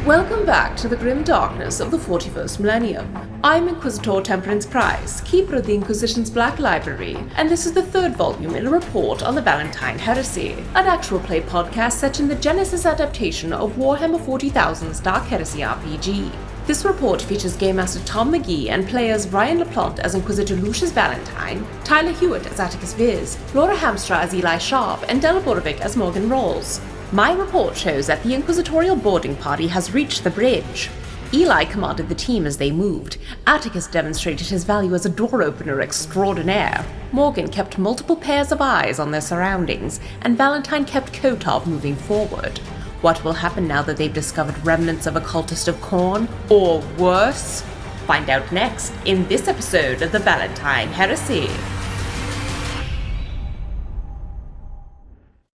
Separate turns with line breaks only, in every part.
Welcome back to the grim darkness of the 41st millennium. I'm Inquisitor Temperance Price, keeper of the Inquisition's Black Library, and this is the third volume in a report on the Valentyne Heresy, an actual play podcast set in the Genesis adaptation of Warhammer 40,000's Dark Heresy RPG. This report features Game Master Tom McGee and players Ryan LaPlante as Inquisitor Lucius Valentyne, Tyler Hewitt as Attikus Viz, Laura Hamstra as Eli Sharp, and Della Borovic as Morgan Rawls. My report shows that the Inquisitorial boarding party has reached the bridge. Eli commanded the team as they moved. Attikus demonstrated his value as a door opener extraordinaire. Morgan kept multiple pairs of eyes on their surroundings, and Valentyne kept Kotov moving forward. What will happen now that they've discovered remnants of a cultist of Khorne? Or worse? Find out next in this episode of the Valentyne Heresy.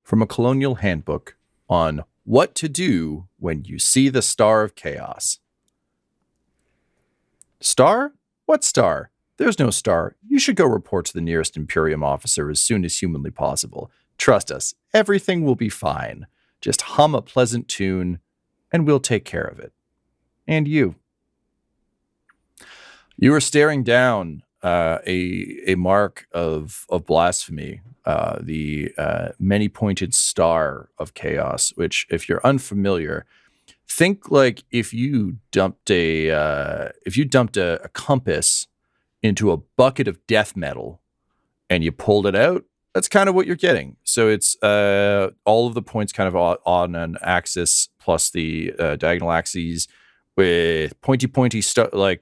From a colonial handbook on what to do when you see the Star of Chaos. Star? What star? There's no star. You should go report to the nearest Imperium officer as soon as humanly possible. Trust us, everything will be fine. Just hum a pleasant tune, and we'll take care of it. And you. You are staring down a mark of blasphemy, the many-pointed star of chaos, which, if you're unfamiliar, think like if you dumped a compass into a bucket of death metal and you pulled it out, that's kind of what you're getting. So it's all of the points kind of on an axis plus the diagonal axes with pointy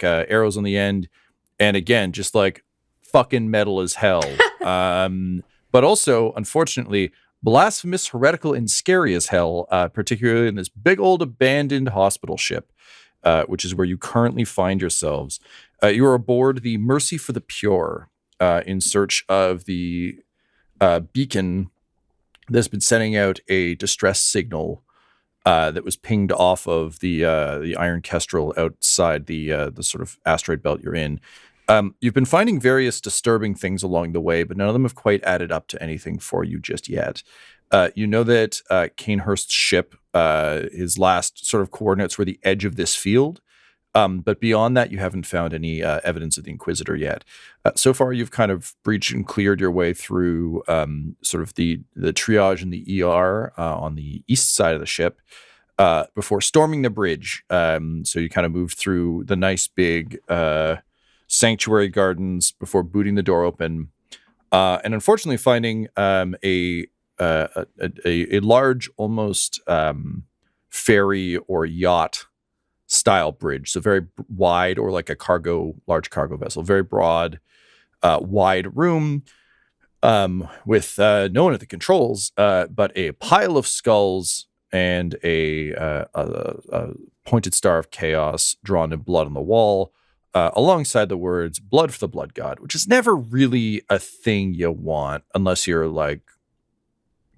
arrows on the end. And again, just like fucking metal as hell. But also, unfortunately, blasphemous, heretical, and scary as hell, particularly in this big old abandoned hospital ship, which is where you currently find yourselves. You are aboard the Mercy for the Pure in search of the beacon that's been sending out a distress signal that was pinged off of the Iron Kestrel outside the sort of asteroid belt you're in. You've been finding various disturbing things along the way, but none of them have quite added up to anything for you just yet. You know that Kanehurst's ship, his last sort of coordinates were the edge of this field, but beyond that, you haven't found any evidence of the Inquisitor yet. So far, you've kind of breached and cleared your way through sort of the triage and the ER on the east side of the ship before storming the bridge. So you kind of moved through the nice big sanctuary gardens before booting the door open, and unfortunately finding a large, almost ferry or yacht style bridge. So very wide, or like a large cargo vessel, very broad, wide room with no one at the controls, but a pile of skulls and a pointed star of chaos drawn in blood on the wall. Alongside the words "blood for the blood god," which is never really a thing you want unless you're like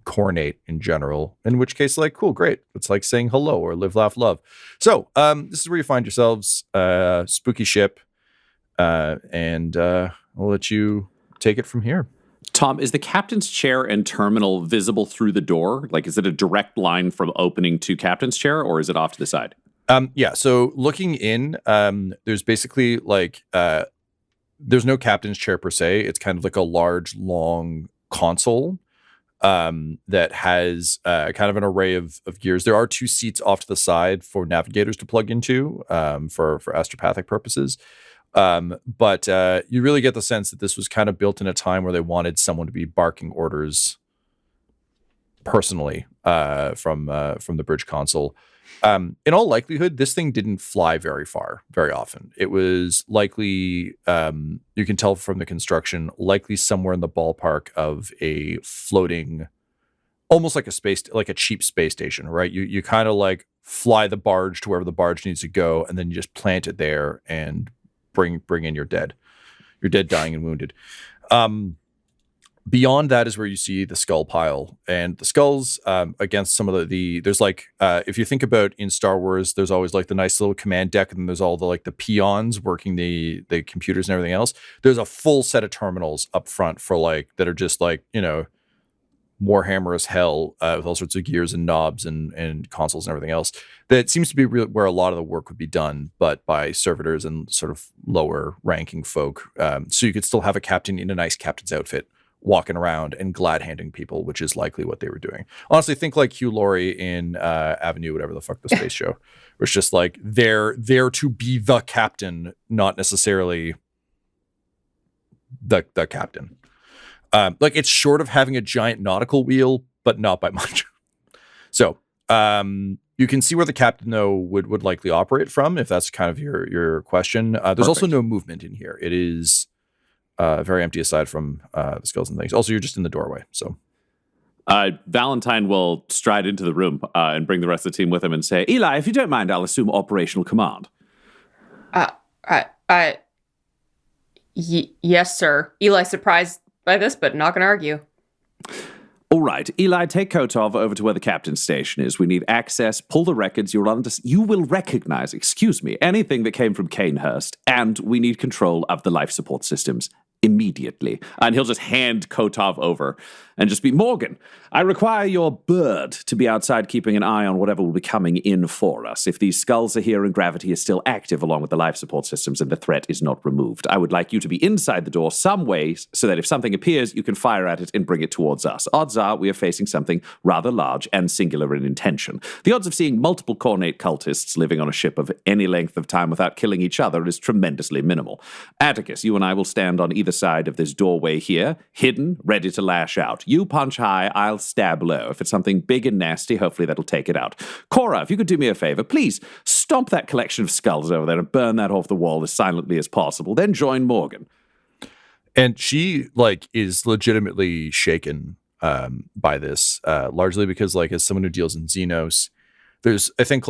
Khornate in general, in which case, like, cool, great. It's like saying hello or live, laugh, love. So this is where you find yourselves, spooky ship, and I'll let you take it from here.
Tom, is the captain's chair and terminal visible through the door? Like, is it a direct line from opening to captain's chair, or is it off to the side?
Yeah, so looking in, there's basically like, there's no captain's chair per se. It's kind of like a large, long console that has kind of an array of gears. There are two seats off to the side for navigators to plug into for astropathic purposes. But you really get the sense that this was kind of built in a time where they wanted someone to be barking orders personally from the bridge console. In all likelihood, this thing didn't fly very far, very often. It was likely, you can tell from the construction, likely somewhere in the ballpark of a floating, almost like a cheap space station, right? You kind of like fly the barge to wherever the barge needs to go, and then you just plant it there and bring in your dead, dying, and wounded. Beyond that is where you see the skull pile, and the skulls against some of the there's like, if you think about in Star Wars, there's always like the nice little command deck, and then there's all the peons working the computers and everything else. There's a full set of terminals up front for like, that are just like, Warhammer as hell with all sorts of gears and knobs and consoles and everything else. That seems to be where a lot of the work would be done, but by servitors and sort of lower ranking folk. So you could still have a captain in a nice captain's outfit walking around and glad-handing people, which is likely what they were doing. Honestly, think like Hugh Laurie in Avenue, whatever the fuck the space show. Where it's just like they're there to be the captain, not necessarily the captain. Like it's short of having a giant nautical wheel, but not by much. So you can see where the captain, though, would likely operate from, if that's kind of your question. There's also no movement in here. It is very empty aside from the skulls and things. Also, you're just in the doorway. So
Valentyne will stride into the room and bring the rest of the team with him and say, Eli, if you don't mind, I'll assume operational command.
Yes, sir. Eli surprised by this, but not going to argue.
All right, Eli, take Kotov over to where the captain's station is. We need access. Pull the records. You will recognize, anything that came from Canehurst, and we need control of the life support systems immediately. And he'll just hand Kotov over and just be, Morgan, I require your bird to be outside keeping an eye on whatever will be coming in for us. If these skulls are here and gravity is still active along with the life support systems and the threat is not removed, I would like you to be inside the door some way so that if something appears, you can fire at it and bring it towards us. Odds are we are facing something rather large and singular in intention. The odds of seeing multiple Khorne cultists living on a ship of any length of time without killing each other is tremendously minimal. Attikus, you and I will stand on either side of this doorway here, hidden, ready to lash out. You punch high, I'll stab low. If it's something big and nasty, hopefully that'll take it out. Cora, if you could do me a favor, please stomp that collection of skulls over there and burn that off the wall as silently as possible. Then join Morgan.
And she is legitimately shaken by this, largely because as someone who deals in Xenos, there's, I think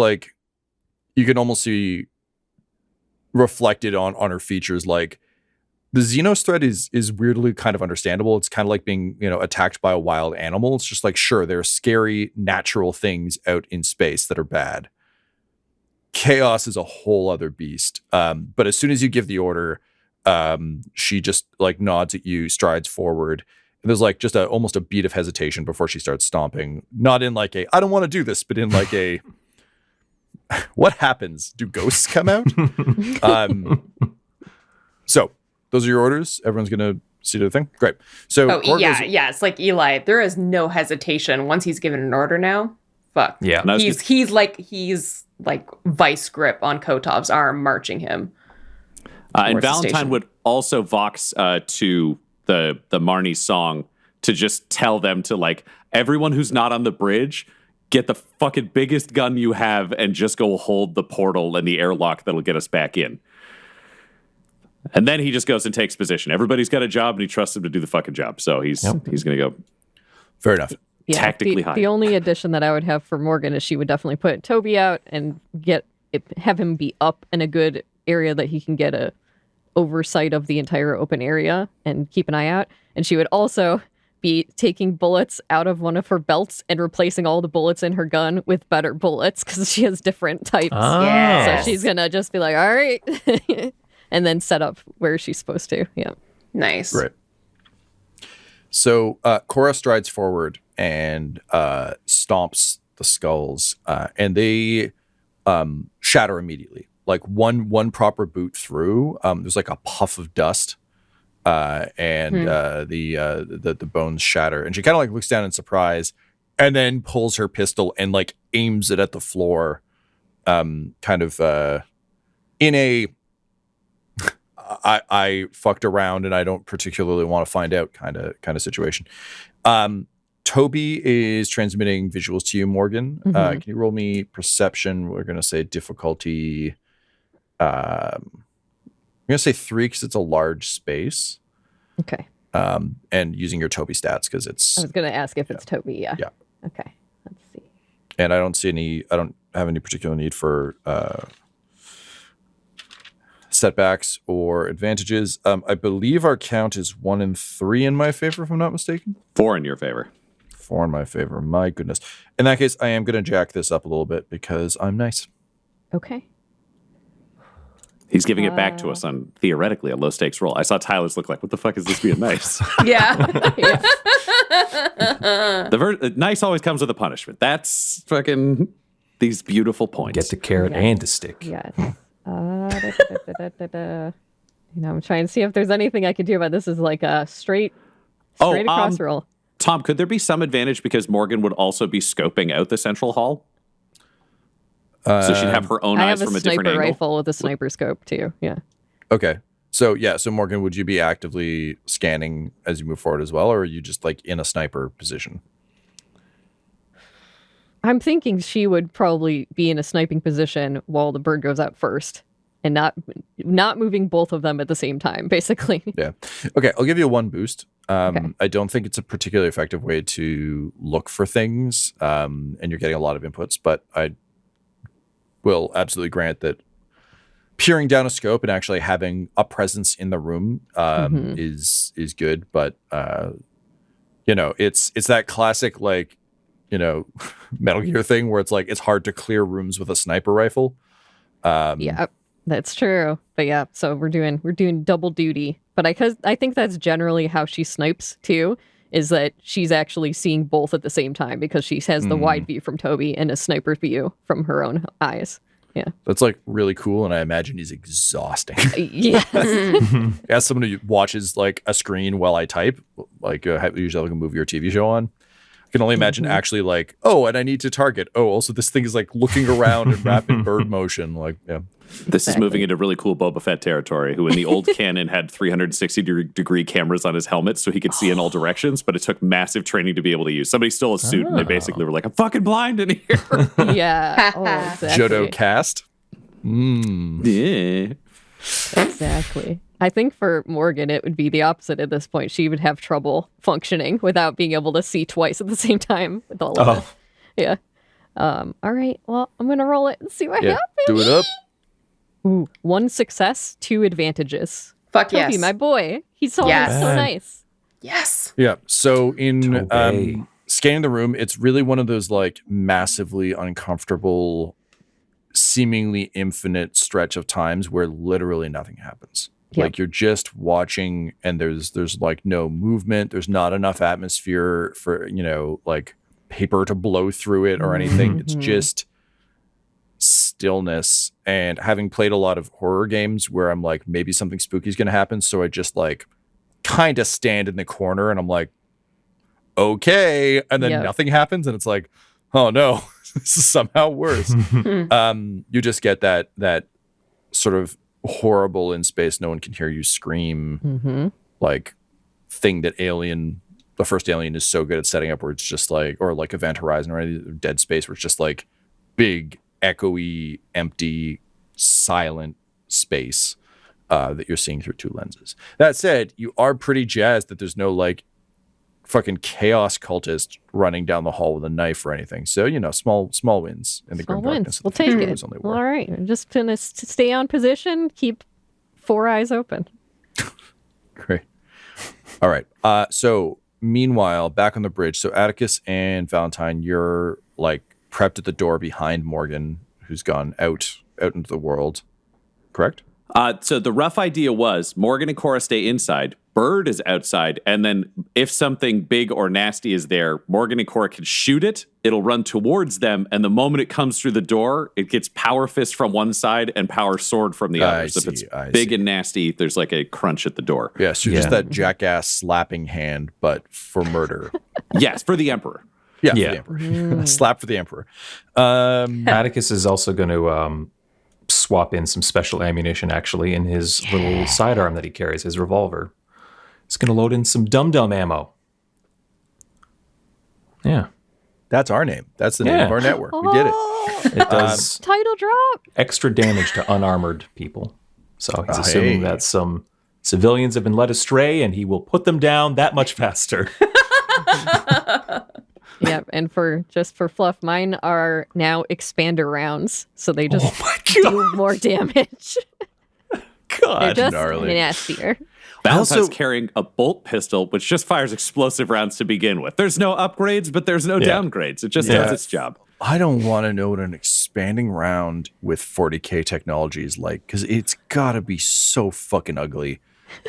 you can almost see reflected on her features, the Xenos threat is weirdly kind of understandable. It's kind of like being, attacked by a wild animal. It's just sure, there are scary natural things out in space that are bad. Chaos is a whole other beast. But as soon as you give the order, she just nods at you, strides forward. And there's just almost a beat of hesitation before she starts stomping. Not in I don't want to do this, but in a, what happens? Do ghosts come out? So those are your orders. Everyone's going to see the thing. Great. So,
it's like Eli. There is no hesitation once he's given an order. Now, fuck.
Yeah,
he's vice grip on Kotov's arm, marching him.
And Valentyne would also vox to the Marnie song to just tell them to everyone who's not on the bridge, get the fucking biggest gun you have and just go hold the portal and the airlock that'll get us back in. And then he just goes and takes position. Everybody's got a job, and he trusts him to do the fucking job. So he's going to go.
Fair enough.
Tactically high.
The only addition that I would have for Morgan is she would definitely put Toby out and have him be up in a good area that he can get a oversight of the entire open area and keep an eye out. And she would also be taking bullets out of one of her belts and replacing all the bullets in her gun with better bullets because she has different types.
Oh.
Yes.
So she's going to just be like, all right. And then set up where she's supposed to. Yeah.
Nice.
Right. So Cora strides forward and stomps the skulls, and they shatter immediately. One proper boot through, there's a puff of dust, and the bones shatter. And she kind of looks down in surprise, and then pulls her pistol and aims it at the floor, in a I fucked around and I don't particularly want to find out kind of situation. Toby is transmitting visuals to you, Morgan. Can you roll me perception? We're going to say difficulty. I'm going to say 3 because it's a large space.
Okay.
And using your Toby stats because it's.
I was going to ask if it's Toby. Yeah.
Yeah.
Okay. Let's see.
And I don't have any particular need for setbacks or advantages. I believe our count is 1 and 3 in my favor, if I'm not mistaken.
4 in your favor.
4 in my favor. My goodness. In that case, I am going to jack this up a little bit because I'm nice.
Okay.
He's giving it back to us on theoretically a low stakes roll. I saw Tyler's look like, what the fuck is this being nice?
Yeah.
Nice always comes with a punishment. That's fucking these beautiful points.
Get the carrot and the stick.
Yes. I'm trying to see if there's anything I could do about this. Is like a straight across roll.
Tom, could there be some advantage because Morgan would also be scoping out the central hall? So she'd have her own eyes from a different angle.
I have a sniper rifle with a sniper scope too. Yeah.
Okay. So Morgan, would you be actively scanning as you move forward as well, or are you just like in a sniper position?
I'm thinking she would probably be in a sniping position while the bird goes out first, and not moving both of them at the same time, basically.
Yeah. Okay, I'll give you one boost.
Okay.
I don't think it's a particularly effective way to look for things, and you're getting a lot of inputs, but I will absolutely grant that peering down a scope and actually having a presence in the room is good. But it's that classic Metal Gear thing where it's like it's hard to clear rooms with a sniper rifle.
Yeah, that's true. But yeah, so we're doing double duty. But I think that's generally how she snipes too, is that she's actually seeing both at the same time because she has the wide view from Toby and a sniper view from her own eyes. Yeah. That's
like really cool, and I imagine he's exhausting.
Yes.
As someone who watches like a screen while I type, like usually like a movie or TV show on, I can only imagine actually like, and I need to target. Also this thing is like looking around in rapid bird motion. Like, yeah.
This is moving into really cool Boba Fett territory, who in the old canon had 360-degree cameras on his helmet so he could see in all directions, but it took massive training to be able to use. Somebody stole a suit and they basically were like, I'm fucking blind in here.
Yeah. Exactly.
Jodo cast.
Yeah.
Exactly. I think for Morgan, it would be the opposite at this point. She would have trouble functioning without being able to see twice at the same time with all of it. Yeah. All right. Well, I'm going to roll it and see what happens.
Do it up.
Ooh, 1 success, 2 advantages.
Fuck
Toby,
yes.
my boy. He's always so nice.
Yes.
Yeah. So in scanning the room, it's really one of those like massively uncomfortable, seemingly infinite stretch of times where literally nothing happens. Yep. Like you're just watching and there's like no movement. There's not enough atmosphere for, like paper to blow through it or anything. It's just stillness. And having played a lot of horror games where I'm like, maybe something spooky is going to happen. So I just like kind of stand in the corner and I'm like, okay. And then nothing happens. And it's like, oh no, this is somehow worse. You just get that sort of horrible in space, no one can hear you scream like thing that the first Alien is so good at setting up, where it's just like, or like Event Horizon or Dead Space, where it's just like big, echoey, empty, silent space that you're seeing through 2 lenses. That said, you are pretty jazzed that there's no like fucking chaos cultist running down the hall with a knife or anything. So, small wins in the grim darkness.
We'll take it. All right. I'm just going to stay on position, keep 4 eyes open.
Great. All right. So meanwhile, back on the bridge. So Attikus and Valentyne, you're like prepped at the door behind Morgan, who's gone out into the world. Correct?
So the rough idea was Morgan and Cora stay inside, Bird is outside, and then if something big or nasty is there, Morgan and Cora can shoot it, it'll run towards them, and the moment it comes through the door, it gets power fist from one side and power sword from the other. So if it's big and nasty, there's like a crunch at the door.
Yeah, so just that jackass slapping hand, but for murder.
Yes, for the Emperor.
Yeah. For the Emperor. Slap for the Emperor.
Attikus is also going to swap in some special ammunition, actually, in his little sidearm that he carries, his revolver. He's going to load in some dum-dum ammo. Yeah.
That's our name. That's the name of our network. We did it.
It does
title drop.
Extra damage to unarmored people. So he's assuming that some civilians have been led astray, and he will put them down that much faster.
Yeah, and for fluff, mine are now expander rounds, so they just do more damage.
God,
they're just
gnarly.
Nastier.
Valentine's carrying a bolt pistol, which just fires explosive rounds to begin with. There's no upgrades, but there's no downgrades. It just does its job.
I don't want to know what an expanding round with 40K technology is like, because it's got to be so fucking ugly.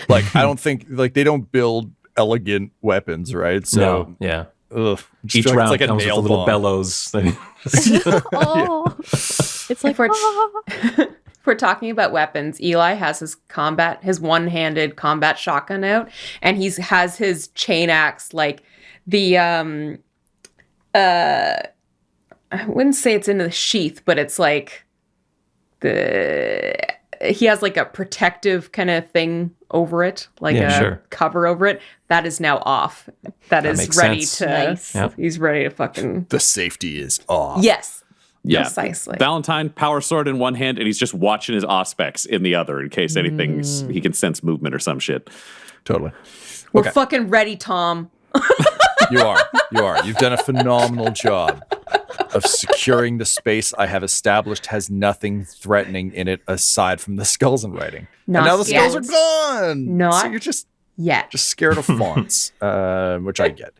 Like, I don't think, like, they don't build elegant weapons, right? So
yeah.
ugh,
Each
feel like
round
it's like
comes with a little
bomb.
bellows.
Oh, it's like
If we're talking about weapons, Eli has his one-handed combat shotgun out, and has his chain axe, like the I wouldn't say it's in the sheath, but it's like he has like a protective kind of thing over it, like a cover over it. That is now off. That is
makes
ready
sense.
to.
Nice.
Yep.
He's ready to fucking.
The safety is off.
Yes.
Yeah.
Precisely.
Valentyne, power sword in one hand, and he's just watching his auspex in the other in case anything's he can sense movement or some shit.
Totally.
We're
Okay.
fucking ready, Tom.
You are. You've done a phenomenal job of securing the space I have established has nothing threatening in it aside from the skulls and writing.
Not
and now the skulls
yet.
are gone.
Not
so you're just
yet.
scared of fonts, which I get.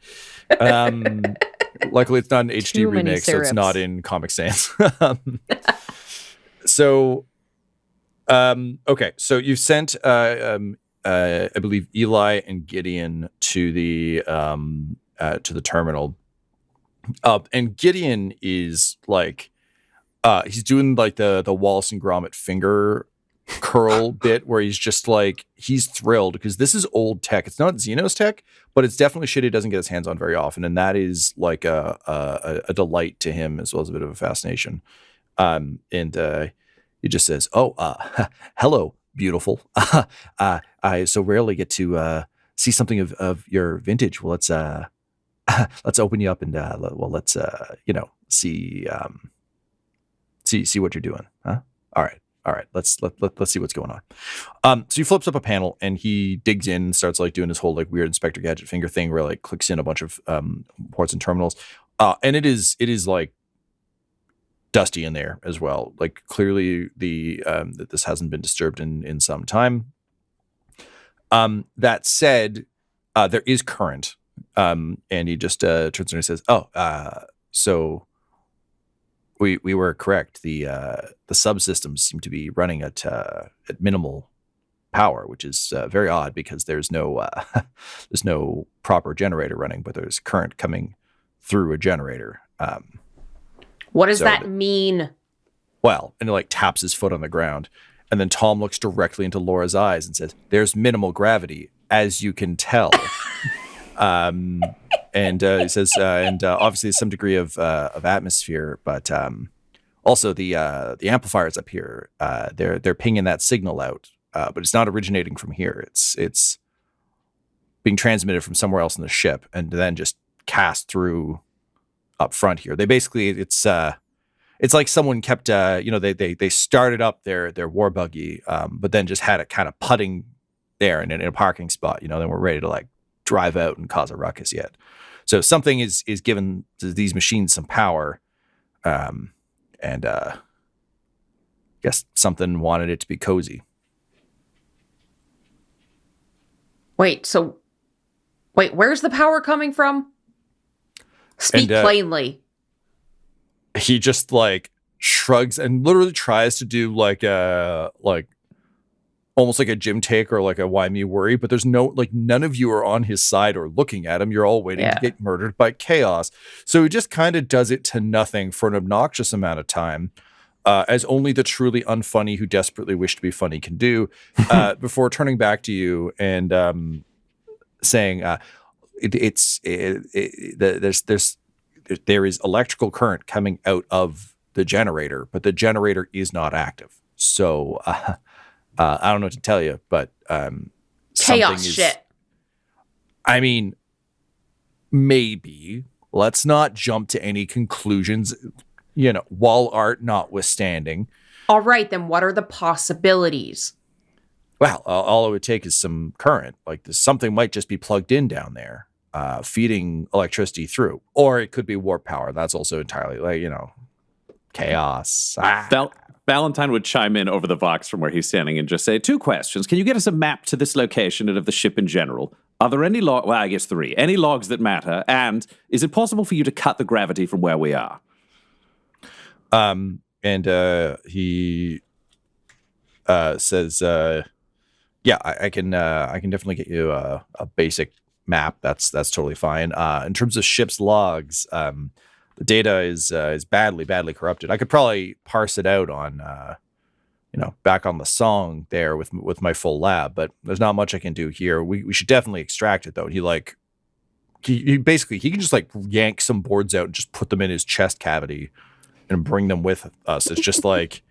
Luckily, it's not an HD
Too many
remake, so it's
syrups.
not in Comic Sans. Okay, so you've sent, I believe, Eli and Gideon to the terminal. And Gideon is like, he's doing like the Wallace and Gromit finger curl bit where he's just like, he's thrilled because this is old tech. It's not Xenos tech, but it's definitely shit he doesn't get his hands on very often. And that is like a delight to him as well as a bit of a fascination. And he just says, hello, beautiful. I so rarely get to see something of your vintage. Well, let's open you up and let's see what you're doing. Huh? All right. Let's see what's going on. So he flips up a panel and he digs in and starts like doing this whole like weird Inspector Gadget finger thing where like clicks in a bunch of ports and terminals. And it is like dusty in there as well. Like clearly that this hasn't been disturbed in some time. That said, there is current. And he just turns around and says, so we were correct. The subsystems seem to be running at minimal power, which is very odd because there's no proper generator running, but there's current coming through a generator.
What does that mean?
Well, and he like taps his foot on the ground, and then Tom looks directly into Laura's eyes and says, "There's minimal gravity, as you can tell." And he says, and obviously some degree of atmosphere, but also the amplifiers up here, they're pinging that signal out, but it's not originating from here. It's being transmitted from somewhere else in the ship, and then just cast through up front here. They basically, it's like someone kept, they started up their war buggy, but then just had it kind of putting there in a parking spot. Then we're ready to like drive out and cause a ruckus yet. So something is given to these machines some power, and guess something wanted it to be cozy.
Wait, where's the power coming from? Speak plainly.
He just like shrugs and literally tries to do like almost like a Jim take or like a why me worry, but there's none of you are on his side or looking at him. You're all waiting to get murdered by chaos. So he just kind of does it to nothing for an obnoxious amount of time, as only the truly unfunny who desperately wish to be funny can do, before turning back to you and saying, there is electrical current coming out of the generator, but the generator is not active. So I don't know what to tell you, but
chaos shit.
I mean, maybe. Let's not jump to any conclusions, wall art notwithstanding.
All right, then what are the possibilities?
Well, all it would take is some current. Like something might just be plugged in down there, feeding electricity through. Or it could be warp power. That's also entirely chaos.
Valentyne would chime in over the Vox from where he's standing and just say, 2 questions. Can you get us a map to this location and of the ship in general? Are there any well, I guess 3. Any logs that matter? And is it possible for you to cut the gravity from where we are?
And he says, I can definitely get you a basic map, that's totally fine. In terms of ship's logs, the data is badly corrupted. I could probably parse it out on back on the song there with my full lab, but there's not much I can do here. We should definitely extract it though. He basically he can just like yank some boards out and just put them in his chest cavity and bring them with us. It's just like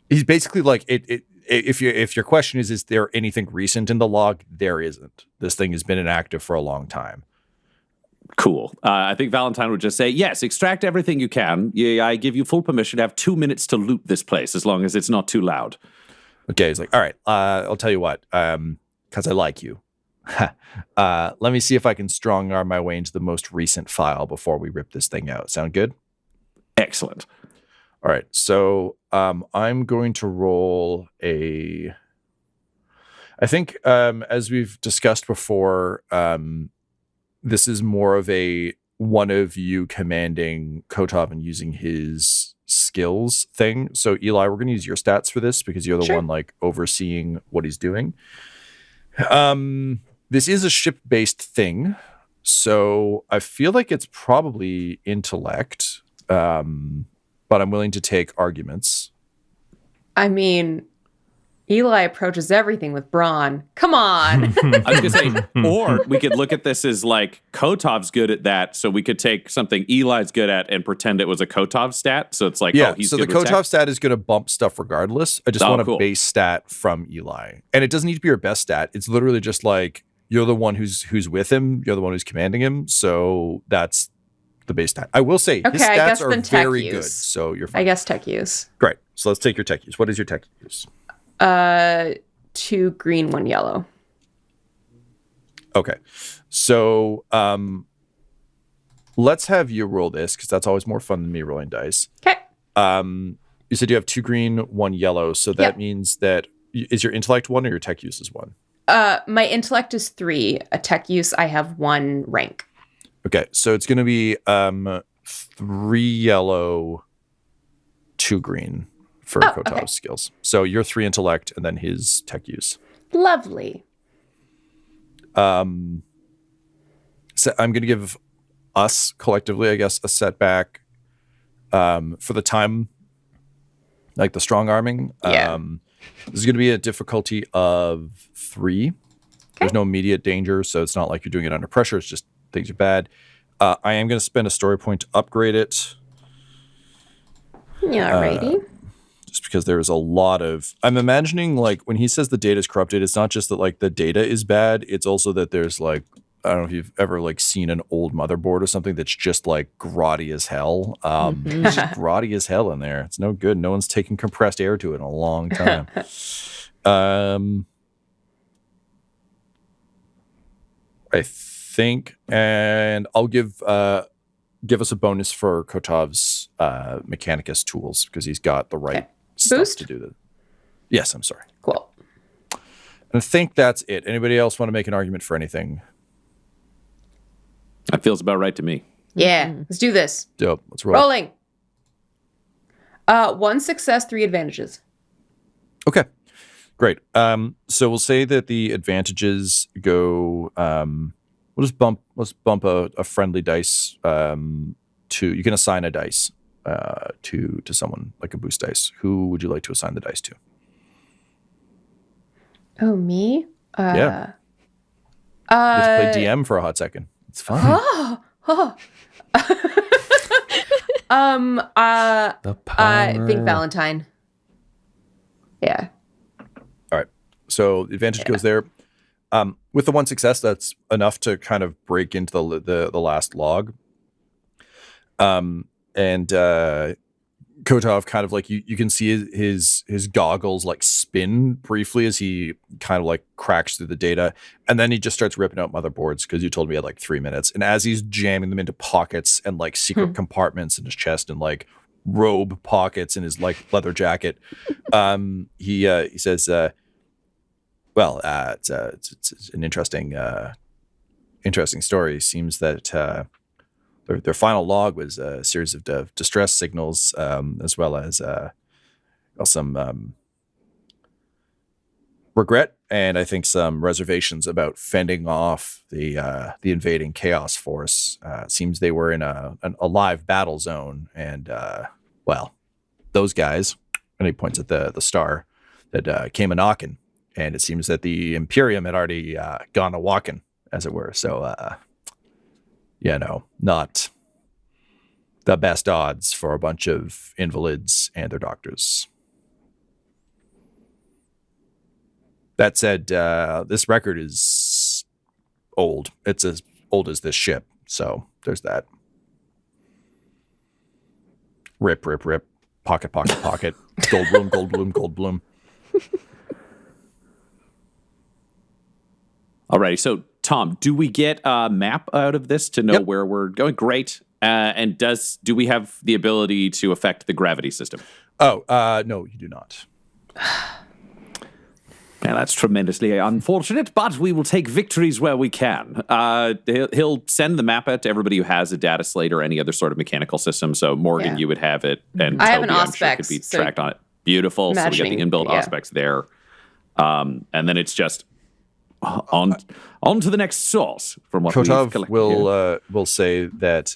he's basically like it. If your question is there anything recent in the log, there isn't. This thing has been inactive for a long time.
Cool. I think Valentyne would just say, yes, extract everything you can. Yeah, I give you full permission to have 2 minutes to loot this place as long as it's not too loud.
Okay, he's like, all right, I'll tell you what, because I like you. Let me see if I can strong arm my way into the most recent file before we rip this thing out. Sound good?
Excellent.
All right, so I'm going to roll I think, as we've discussed before, this is more of a one of you commanding Kotov and using his skills thing. So Eli, we're going to use your stats for this because you're the one like overseeing what he's doing. This is a ship-based thing, so I feel like it's probably intellect, but I'm willing to take arguments.
I mean, Eli approaches everything with brawn. Come on.
I was going to say, or we could look at this as like Kotov's good at that, so we could take something Eli's good at and pretend it was a Kotov stat. So it's like, he's
so
good
the
with
Kotov
tech.
stat is going to bump stuff regardless. I just want a base stat from Eli. And it doesn't need to be your best stat. It's literally just like, you're the one who's with him. You're the one who's commanding him. So that's the base stat. I will say his stats are very good. So you're fine.
I guess tech use.
Great. So let's take your tech use. What is your tech use?
2 green, 1 yellow.
Okay. So let's have you roll this because that's always more fun than me rolling dice.
Okay.
You said you have 2 green, 1 yellow. So that means that is your intellect 1 or your tech use is 1?
My intellect is 3. A tech use, I have 1 rank.
Okay. So it's going to be 3 yellow, 2 green for Kotov's skills. So you're 3 intellect and then his tech use.
Lovely.
So I'm going to give us collectively, I guess, a setback for the time, like the strong arming.
Yeah.
This is going to be a difficulty of 3. Okay. There's no immediate danger, so it's not like you're doing it under pressure. It's just things are bad. I am going to spend a story point to upgrade it.
Yeah, alrighty.
Just because there's a lot of... I'm imagining, like, when he says the data is corrupted, it's not just that, like, the data is bad. It's also that there's, like... I don't know if you've ever, like, seen an old motherboard or something that's just, like, grotty as hell. It's just grotty as hell in there. It's no good. No one's taken compressed air to it in a long time. I think... And I'll give us a bonus for Kotov's Mechanicus tools because he's got the right stuff
Boost?
to do that. Yes, I'm sorry.
Cool.
And I think that's it. Anybody else want to make an argument for anything?
That feels about right to me.
Yeah, let's do this.
Dope. Let's roll.
Rolling. 1 success, 3 advantages.
Okay. Great. So we'll say that the advantages go. Let's bump a friendly dice to. You can assign a dice to someone, like a boost dice. Who would you like to assign the dice to?
Oh, me?
Yeah. You have to play DM for a hot second. It's fine.
I think Valentyne. Yeah.
All right. So the advantage goes there. With the 1 success, that's enough to kind of break into the last log. And Kotov kind of like you can see his goggles like spin briefly as he kind of like cracks through the data, and then he just starts ripping out motherboards because you told me he had like 3 minutes. And as he's jamming them into pockets and like secret compartments in his chest and like robe pockets in his like leather jacket, he says, "Well, it's an interesting story. Seems that." Their final log was a series of distress signals, as well as some regret and I think some reservations about fending off the invading Chaos Force. Seems they were in a live battle zone, and well, those guys, and he points at the star that came a knocking, and it seems that the Imperium had already gone a walking, as it were. So, not the best odds for a bunch of invalids and their doctors. That said, this record is old. It's as old as this ship. So there's that. Rip, rip, rip. Pocket, pocket, pocket. Gold bloom, gold bloom, gold bloom.
Alrighty, so Tom, do we get a map out of this to know where we're going? Great. And do we have the ability to affect the gravity system?
Oh, no, you do not.
Yeah, that's tremendously unfortunate, but we will take victories where we can. He'll send the map out to everybody who has a data slate or any other sort of mechanical system. So Morgan, you would have it, and
I have
Toby,
an
I'm sure,
Auspex,
could be
so
tracked on it. Beautiful. So we get the inbuilt Auspex there. And then it's just on to the next source from what
Kotov
we've collected.
will say that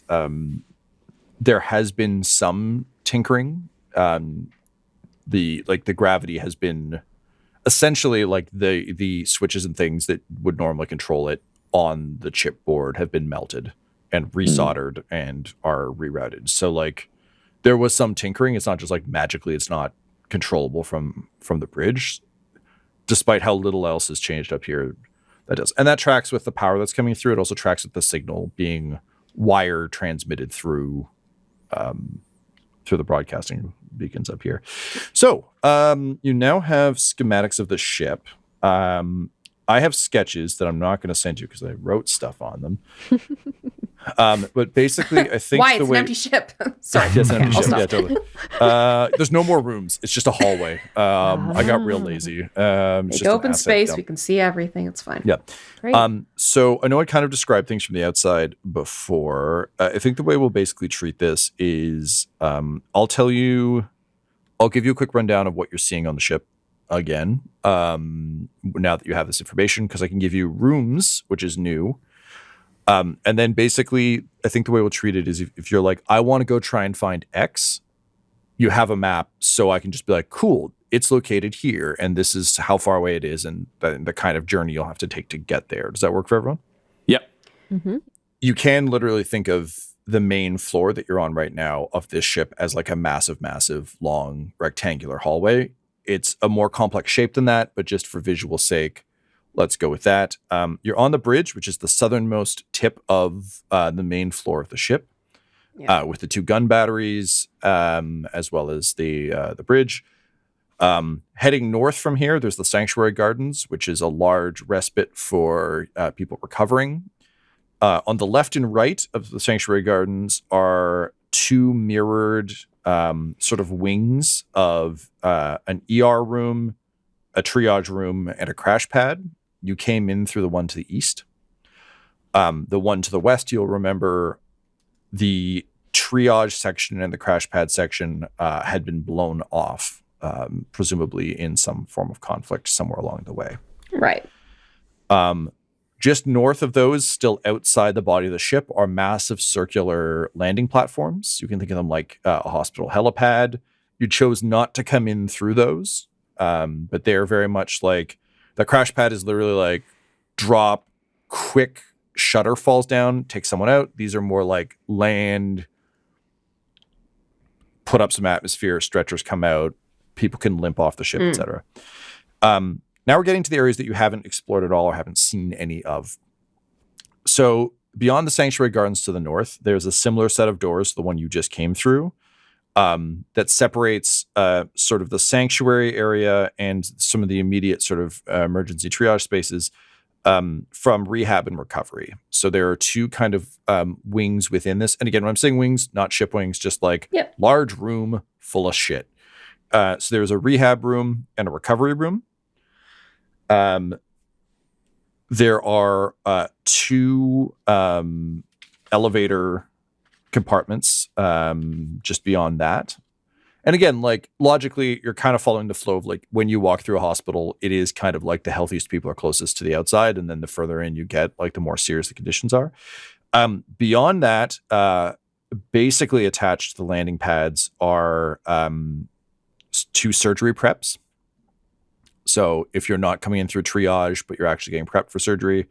there has been some tinkering. The gravity has been essentially like the switches and things that would normally control it on the chipboard have been melted and resoldered and are rerouted. So like there was some tinkering. It's not just like magically it's not controllable from the bridge, despite how little else has changed up here. That does. And that tracks with the power that's coming through. It also tracks with the signal being wire transmitted through the broadcasting beacons up here. So you now have schematics of the ship. I have sketches that I'm not going to send you because I wrote stuff on them. But basically, I think
why it's an empty ship. Sorry,
yes, an empty
I'll
ship.
stop.
Yeah, totally. There's no more rooms. It's just a hallway. I got real lazy. It's
Big
just
open
an asset
space.
dump.
We can see everything. It's fine.
Yeah.
Great.
So I know I kind of described things from the outside before. I think the way we'll basically treat this is I'll give you a quick rundown of what you're seeing on the ship again. Now that you have this information, because I can give you rooms, which is new. And then basically, I think the way we'll treat it is if you're like, I want to go try and find X, you have a map, so I can just be like, cool, it's located here, and this is how far away it is, and the kind of journey you'll have to take to get there. Does that work for everyone?
Yep.
Mm-hmm.
You can literally think of the main floor that you're on right now of this ship as like a massive, massive, long, rectangular hallway. It's a more complex shape than that, but just for visual sake, let's go with that. You're on the bridge, which is the southernmost tip of the main floor of the ship, with the 2 gun batteries, as well as the bridge. Heading north from here, there's the Sanctuary Gardens, which is a large respite for people recovering. On the left and right of the Sanctuary Gardens are 2 mirrored sort of wings of an ER room, a triage room, and a crash pad. You came in through the one to the east. The one to the west, you'll remember the triage section and the crash pad section had been blown off, presumably in some form of conflict somewhere along the way.
Right.
Just north of those, still outside the body of the ship, are massive circular landing platforms. You can think of them like a hospital helipad. You chose not to come in through those, but they're very much like the crash pad is literally like drop, quick shutter falls down, take someone out. These are more like land, put up some atmosphere, stretchers come out, people can limp off the ship, etc. Now we're getting to the areas that you haven't explored at all or haven't seen any of. So beyond the Sanctuary Gardens to the north, there's a similar set of doors to the one you just came through, that separates sort of the sanctuary area and some of the immediate sort of emergency triage spaces from rehab and recovery. So there are 2 kind of wings within this. And again, when I'm saying wings, not ship wings, just like large room full of shit. So there's a rehab room and a recovery room. There are 2 elevator compartments just beyond that. And again, like logically, you're kind of following the flow of like when you walk through a hospital, it is kind of like the healthiest people are closest to the outside. And then the further in you get, like the more serious the conditions are. Beyond that, basically attached to the landing pads are 2 surgery preps. So if you're not coming in through triage, but you're actually getting prepped for surgery.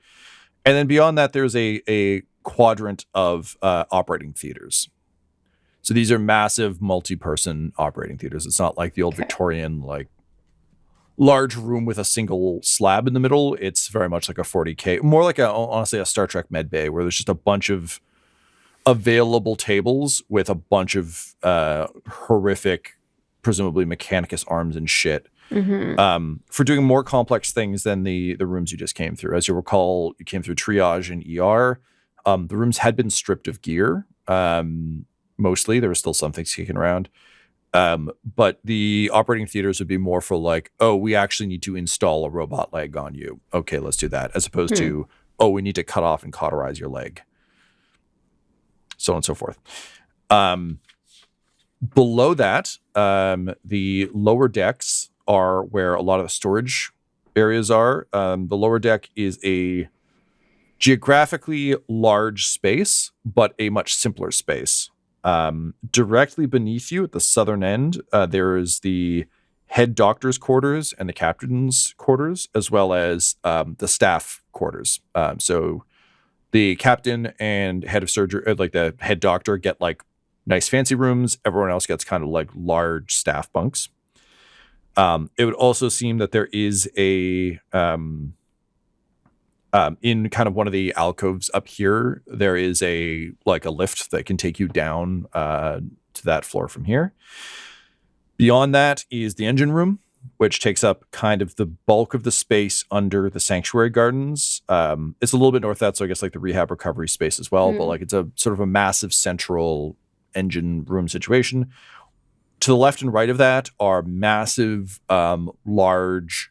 And then beyond that, there's a quadrant of operating theaters. So these are massive multi-person operating theaters. It's not like the old Victorian, like large room with a single slab in the middle. It's very much like a 40K, more like honestly a Star Trek med bay where there's just a bunch of available tables with a bunch of horrific, presumably Mechanicus arms and shit. For doing more complex things than the rooms you just came through. As you recall, you came through triage and ER. The rooms had been stripped of gear. Mostly, there were still some things kicking around. But the operating theaters would be more for like, oh, we actually need to install a robot leg on you. Okay, let's do that. As opposed to, oh, we need to cut off and cauterize your leg. So on and so forth. Below that, the lower decks are where a lot of the storage areas are. The lower deck is a geographically large space, but a much simpler space. Directly beneath you at the southern end, there is the head doctor's quarters and the captain's quarters, as well as the staff quarters. So the captain and head of surgery, like the head doctor, get like nice fancy rooms. Everyone else gets kind of like large staff bunks. It would also seem that there is a in kind of one of the alcoves up here, there is a lift that can take you down to that floor from here. Beyond that is the engine room, which takes up kind of the bulk of the space under the sanctuary gardens. It's a little bit north of that, so I guess like the rehab recovery space as well, but like it's a sort of a massive central engine room situation. To the left and right of that are massive, large,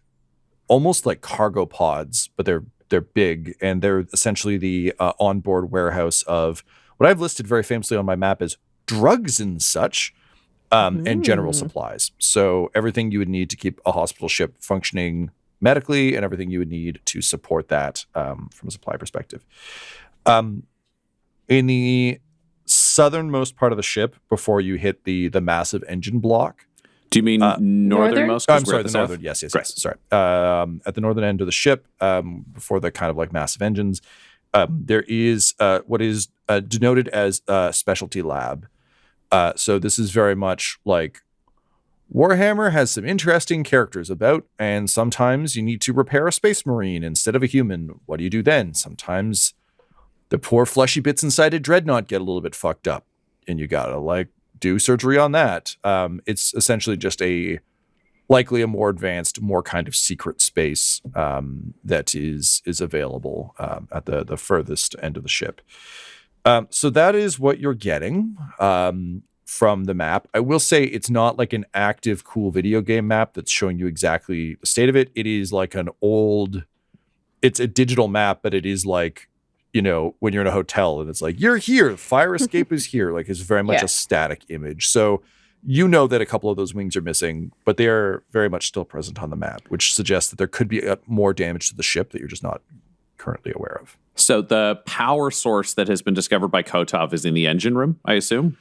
almost like cargo pods, but they're big, and they're essentially the onboard warehouse of what I've listed very famously on my map as drugs and such, and general supplies. So everything you would need to keep a hospital ship functioning medically, and everything you would need to support that from a supply perspective. In the southernmost part of the ship, before you hit the massive engine block.
Do you mean northernmost?
I'm sorry, the northern. Yes. Sorry. At the northern end of the ship, before the kind of like massive engines, there is what is denoted as a specialty lab. So this is very much like Warhammer has some interesting characters about, and sometimes you need to repair a space marine instead of a human. What do you do then? Sometimes the poor fleshy bits inside a dreadnought get a little bit fucked up, and you gotta like do surgery on that. It's essentially just likely a more advanced, more kind of secret space that is available at the furthest end of the ship. So that is what you're getting from the map. I will say it's not like an active, cool video game map that's showing you exactly the state of it. It is like it's a digital map, but it is like, you know, when you're in a hotel and it's like, you're here, fire escape is here. Like it's very much a static image. So you know that a couple of those wings are missing, but they are very much still present on the map, which suggests that there could be more damage to the ship that you're just not currently aware of. So
the power source that has been discovered by Kotov is in the engine room, I assume?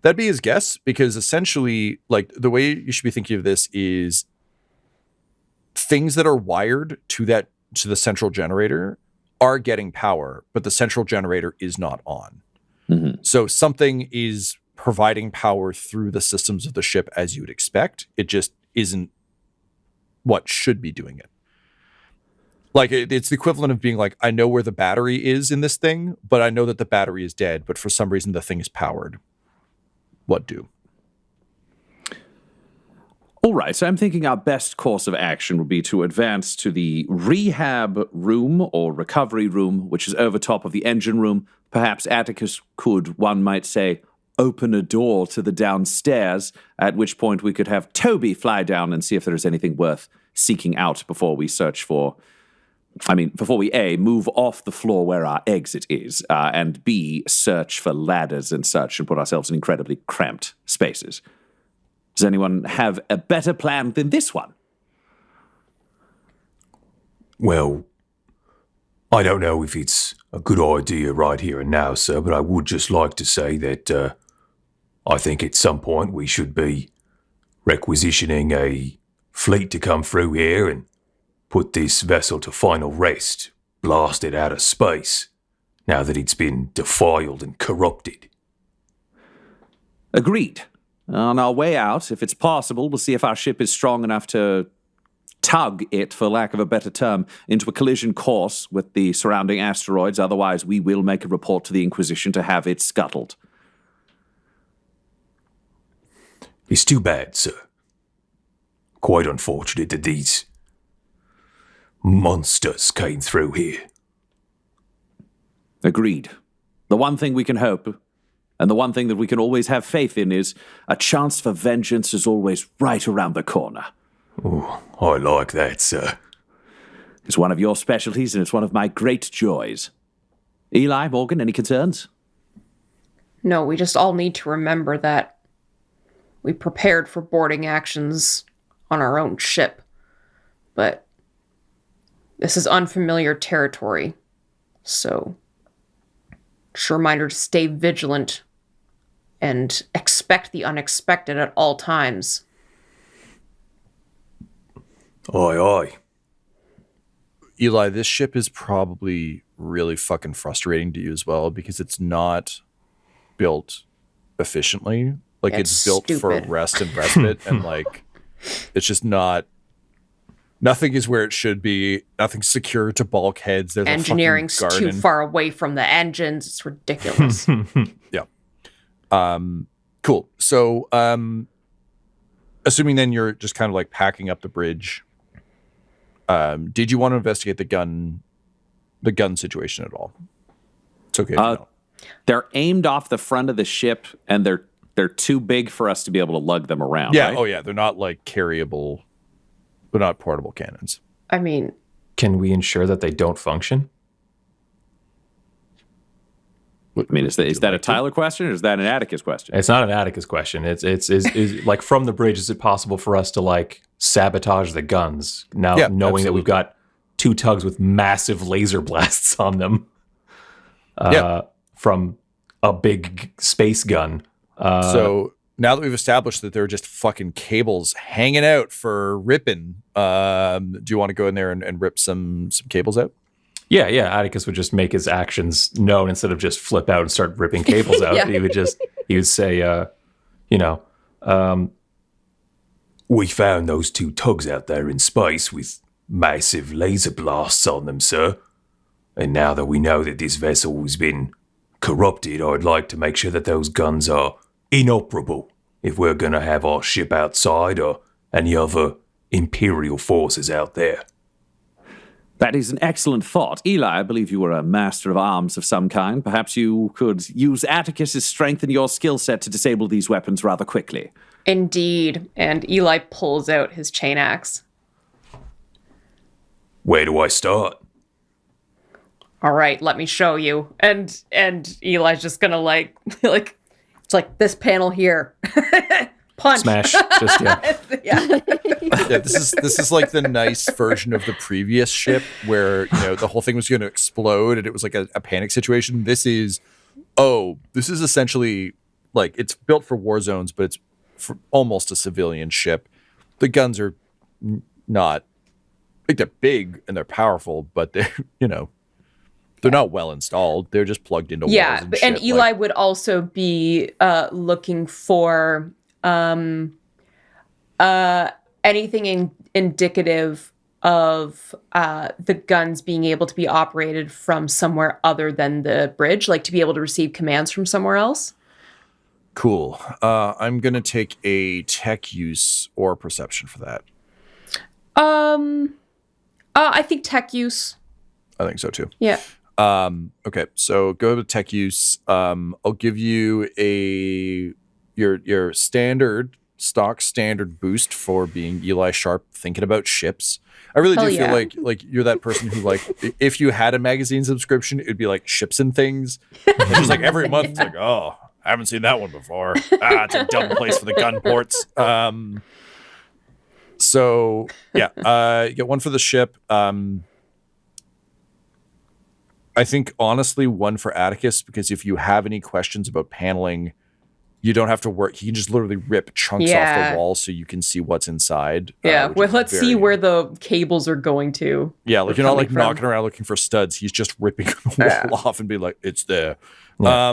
That'd be his guess, because essentially, like, the way you should be thinking of this is things that are wired to the central generator are getting power, but the central generator is not on. Mm-hmm. So something is providing power through the systems of the ship as you would expect. It just isn't what should be doing it. Like, it's the equivalent of being like, I know where the battery is in this thing, but I know that the battery is dead, but for some reason the thing is powered. What do?
All right, so I'm thinking our best course of action would be to advance to the rehab room or recovery room, which is over top of the engine room. Perhaps Attikus could, one might say, open a door to the downstairs, at which point we could have Toby fly down and see if there's anything worth seeking out before we before we A, move off the floor where our exit is, and B, search for ladders and such and put ourselves in incredibly cramped spaces. Does anyone have a better plan than this one?
Well, I don't know if it's a good idea right here and now, sir, but I would just like to say that I think at some point we should be requisitioning a fleet to come through here and put this vessel to final rest, blast it out of space, now that it's been defiled and corrupted.
Agreed. On our way out, if it's possible, we'll see if our ship is strong enough to tug it, for lack of a better term, into a collision course with the surrounding asteroids. Otherwise, we will make a report to the Inquisition to have it scuttled.
It's too bad, sir. Quite unfortunate that these monsters came through here.
Agreed. The one thing we can hope, and the one thing that we can always have faith in, is a chance for vengeance is always right around the corner.
Oh, I like that, sir.
It's one of your specialties, and it's one of my great joys. Eli, Morgan, any concerns?
No, we just all need to remember that we prepared for boarding actions on our own ship. But this is unfamiliar territory, so just a reminder to stay vigilant and expect the unexpected at all times.
Aye, aye.
Eli, this ship is probably really fucking frustrating to you as well because it's not built efficiently. Like it's built for
stupid.
rest and respite, and like it's just not. Nothing is where it should be. Nothing's secure to bulkheads. There's
Engineering's
a fucking
too
garden.
far away from the engines. It's ridiculous.
Yeah. Cool. So, assuming then you're just kind of like packing up the bridge. Did you want to investigate the gun situation at all? It's okay. If you don't.
They're aimed off the front of the ship, and they're too big for us to be able to lug them around.
Yeah.
Right?
Oh, yeah. They're not like carryable. They're not portable cannons.
I mean,
Can we ensure that they don't function?
I mean, is that a Tyler question, or is that an Attikus question?
It's not an Attikus question. It's is like from the bridge. Is it possible for us to like sabotage the guns now,
Yeah,
knowing that we've
absolutely.
got two tugs with massive laser blasts on them? From a big space gun.
So now that we've established that there are just fucking cables hanging out for ripping, do you want to go in there and rip some cables out?
Yeah. Attikus would just make his actions known instead of just flip out and start ripping cables out.
Yeah.
He would say,
We found those two tugs out there in space with massive laser blasts on them, sir. And now that we know that this vessel has been corrupted, I'd like to make sure that those guns are inoperable if we're going to have our ship outside or any other Imperial forces out there.
That is an excellent thought. Eli, I believe you were a master of arms of some kind. Perhaps you could use Atticus's strength and your skill set to disable these weapons rather quickly.
indeed. And Eli pulls out his chain axe.
Where do I start?
All right, let me show you. And Eli's just gonna like it's like this panel here. Punch.
smash. Just yeah.
Yeah.
Yeah, this is like the nice version of the previous ship where, the whole thing was going to explode and it was like a panic situation. This is essentially like it's built for war zones, but it's for almost a civilian ship. The guns are not like they're big and they're powerful, but they're not well installed. They're just plugged into walls.
Yeah,
And,
and
shit.
Eli
Like,
would also be looking for anything indicative of the guns being able to be operated from somewhere other than the bridge, like to be able to receive commands from somewhere else.
cool. I'm gonna take a tech use or perception for that.
I think tech use.
I think so too.
Yeah.
Okay, so go to tech use. I'll give you your standard boost for being Eli Sharp thinking about ships. I really
Hell
do feel
yeah.
like you're that person who if you had a magazine subscription, it'd be like ships and things. It's just like every month, it's like, oh, I haven't seen that one before. It's a dumb place for the gun ports. So yeah, you get one for the ship. I think honestly one for Attikus, because if you have any questions about paneling, you don't have to work. He can just literally rip chunks off the wall so you can see what's inside.
Yeah, well, let's see where the cables are going to.
Yeah, like you're not like knocking around looking for studs. He's just ripping the wall off and be like, it's there. Yeah.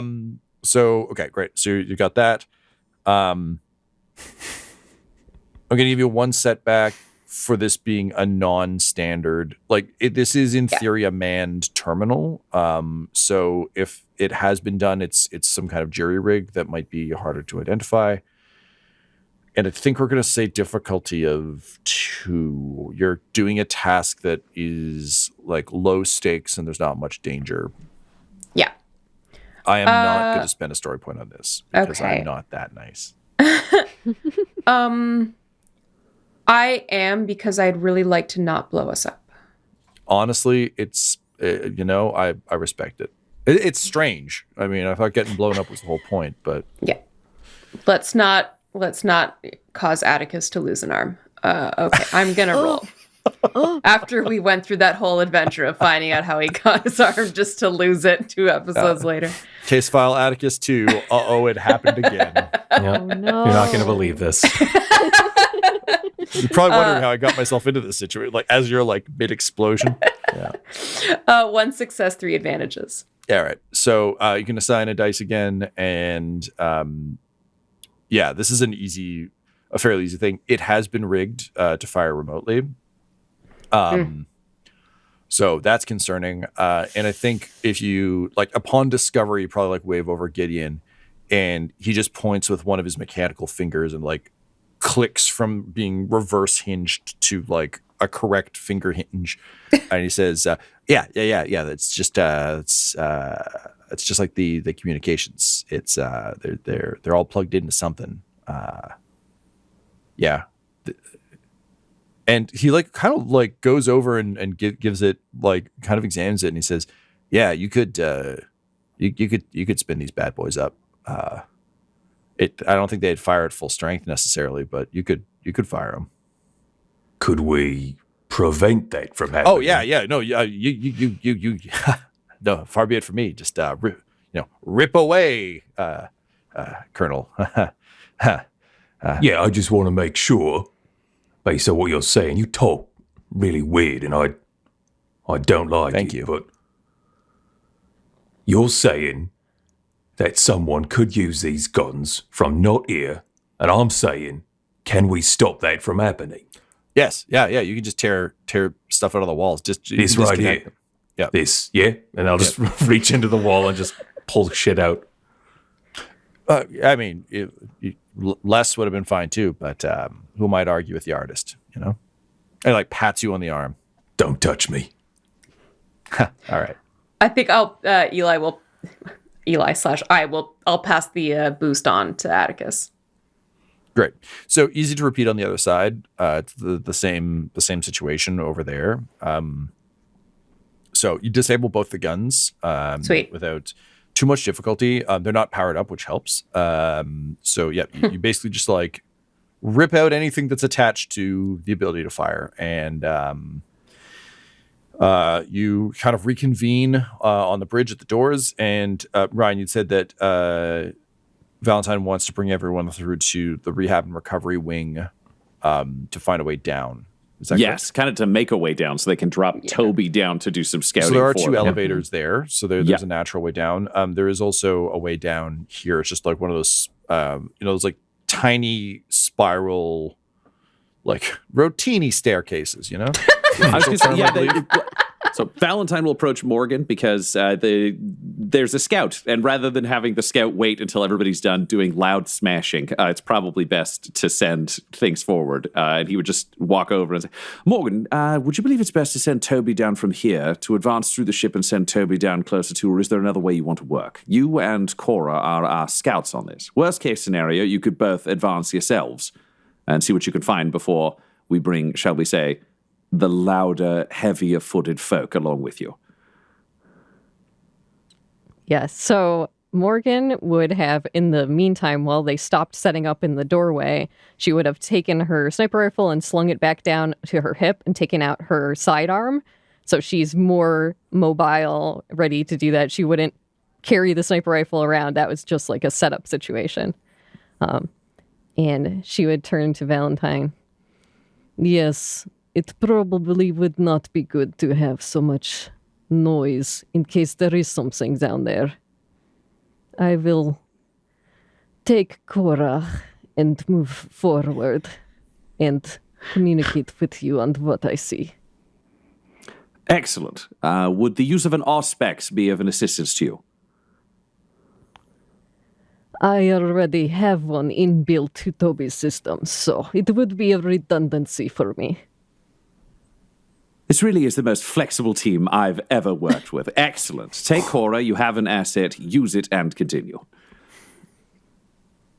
So, okay, great. So you got that. I'm going to give you one setback for this being a non-standard. Like, this is in theory a manned terminal. So if it has been done, it's some kind of jury rig that might be harder to identify. And I think we're going to say difficulty of 2. You're doing a task that is like low stakes and there's not much danger.
Yeah.
I am not going to spend a story point on this because I'm not that nice.
I am, because I'd really like to not blow us up.
Honestly, it's, I respect it. It's strange. I mean, I thought getting blown up was the whole point, but
yeah. Let's not cause Attikus to lose an arm. Okay, I'm gonna roll. After we went through that whole adventure of finding out how he got his arm just to lose it 2 episodes later.
Case file Attikus 2. It happened again.
Oh no.
You're not going to believe this.
You're probably wondering how I got myself into this situation, like as you're like mid-explosion. Yeah.
1 success, 3 advantages.
Yeah, right. So you can assign a dice again, and this is a fairly easy thing. It has been rigged to fire remotely. So that's concerning. And I think if you like upon discovery, you probably like wave over Gideon, and he just points with one of his mechanical fingers and like clicks from being reverse hinged to like a correct finger hinge, and he says, yeah. That's just it's just like the communications. It's they're all plugged into something. Yeah. And he like kind of like goes over and gives it like kind of examines it, and he says, yeah, you could spin these bad boys up. I don't think they'd fire at full strength necessarily, but you could fire them.
Could we prevent that from happening?
Oh yeah. No, you. No, far be it from me. Just rip away, Colonel.
Yeah, I just want to make sure. Based on what you're saying, you talk really weird, and I don't like it.
Thank you.
But you're saying that someone could use these guns from not here, and I'm saying, can we stop that from happening?
Yes, yeah. You can just tear stuff out of the walls. Just
this right here.
Yeah.
This, yeah?
And I'll just reach into the wall and just pull shit out.
I mean, less would have been fine too, but who might argue with the artist, And like pats you on the arm.
Don't touch me.
All right.
I think I'll pass the boost on to Attikus.
Great. So easy to repeat on the other side. It's the same situation over there. So you disable both the guns.
Sweet.
Without too much difficulty. They're not powered up, which helps. So yeah, you basically just like rip out anything that's attached to the ability to fire, and you kind of reconvene on the bridge at the doors. And Ryan, you'd said that Valentyne wants to bring everyone through to the rehab and recovery wing to find a way down. Is that
yes,
correct?
kind of to make a way down so they can drop Toby down to do some scouting.
So there are
for
2
them.
elevators there. So there's a natural way down. There is also a way down here. It's just like one of those, those like tiny spiral, like rotini staircases,
I was going to say, so Valentyne will approach Morgan because there's a scout, and rather than having the scout wait until everybody's done doing loud smashing, it's probably best to send things forward. And he would just walk over and say, Morgan, would you believe it's best to send Toby down from here to advance through the ship and send Toby down closer to, or is there another way you want to work? You and Cora are our scouts on this. Worst case scenario, you could both advance yourselves and see what you can find before we bring, shall we say, the louder, heavier-footed folk along with you.
Yes. So Morgan would have, in the meantime, while they stopped setting up in the doorway, she would have taken her sniper rifle and slung it back down to her hip and taken out her sidearm. So she's more mobile, ready to do that. She wouldn't carry the sniper rifle around. That was just like a setup situation. And she would turn to Valentyne. Yes, it probably would not be good to have so much noise in case there is something down there. I will take Cora and move forward and communicate with you on what I see.
Excellent. Would the use of an Auspex be of an assistance to you?
I already have one inbuilt to Toby's system, so it would be a redundancy for me.
This really is the most flexible team I've ever worked with. Excellent. Take Cora, you have an asset, use it, and continue.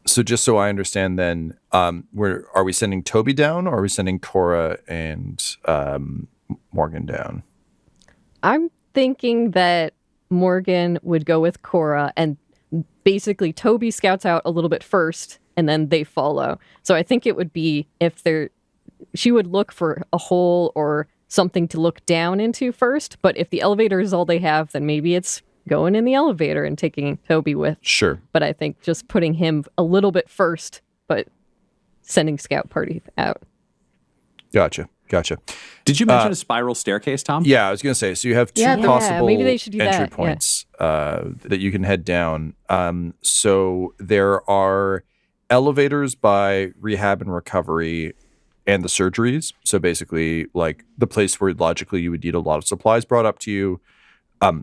So just so I understand then, are we sending Toby down, or are we sending Cora and Morgan down?
I'm thinking that Morgan would go with Cora, and basically Toby scouts out a little bit first, and then they follow. So I think it would be she would look for a hole or something to look down into first, but if the elevator is all they have, then maybe it's going in the elevator and taking Toby with.
Sure.
But I think just putting him a little bit first, but sending scout party out.
Gotcha.
Did you mention a spiral staircase, Tom?
Yeah, I was going to say, so you have two
Yeah,
possible
maybe they should do
entry
that,
points that you can head down. So there are elevators by rehab and recovery and the surgeries. So basically, like the place where logically you would need a lot of supplies brought up to you,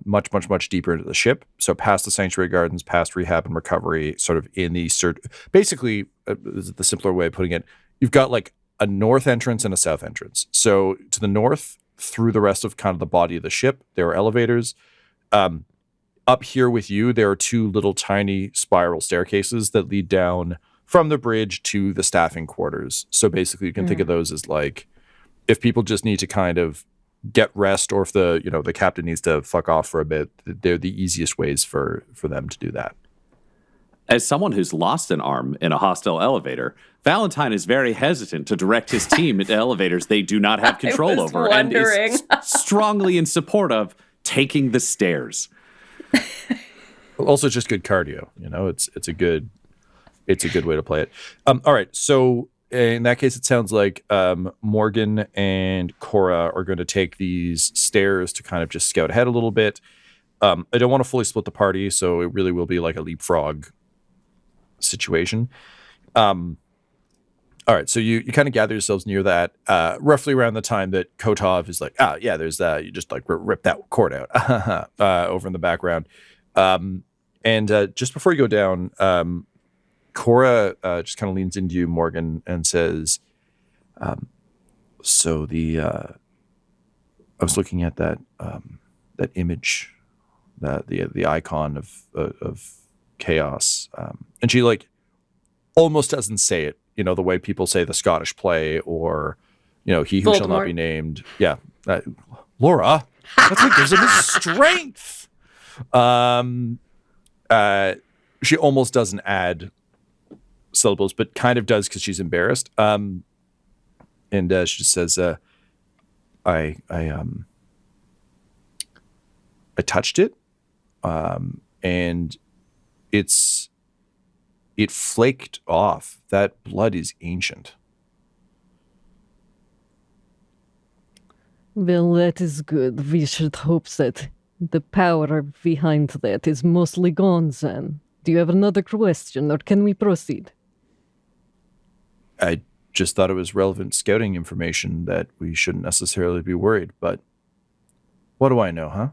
much deeper into the ship. So past the sanctuary gardens, past rehab and recovery, sort of in the basically, this is the simpler way of putting it. You've got like a north entrance and a south entrance. So to the north, through the rest of kind of the body of the ship, there are elevators. Up here with you, there are two little tiny spiral staircases that lead down from the bridge to the staffing quarters. So basically you can think of those as like, if people just need to kind of get rest, or if the captain needs to fuck off for a bit, they're the easiest ways for them to do that.
As someone who's lost an arm in a hostile elevator, Valentyne is very hesitant to direct his team into elevators they do not have control over, and is strongly in support of taking the stairs.
Also, just good cardio. It's a good way to play it. All right, so in that case, it sounds like Morgan and Cora are going to take these stairs to kind of just scout ahead a little bit. I don't want to fully split the party, so it really will be like a leapfrog situation. All right, so you kind of gather yourselves near that, roughly around the time that Kotov is like, there's that. You just like rip that cord out over in the background. And just before you go down, Cora just kind of leans into you, Morgan, and says, I was looking at that image, the icon of chaos, and she like almost doesn't say it, the way people say the Scottish play, or he who shall not be named. Yeah, Laura, that's what gives him his strength. She almost doesn't add syllables, but kind of does because she's embarrassed. And she just says, I touched it, and it flaked off. That blood is ancient.
Well, that is good. We should hope that the power behind that is mostly gone then. Do you have another question, or can we proceed?
I just thought it was relevant scouting information that we shouldn't necessarily be worried, but what do I know, huh?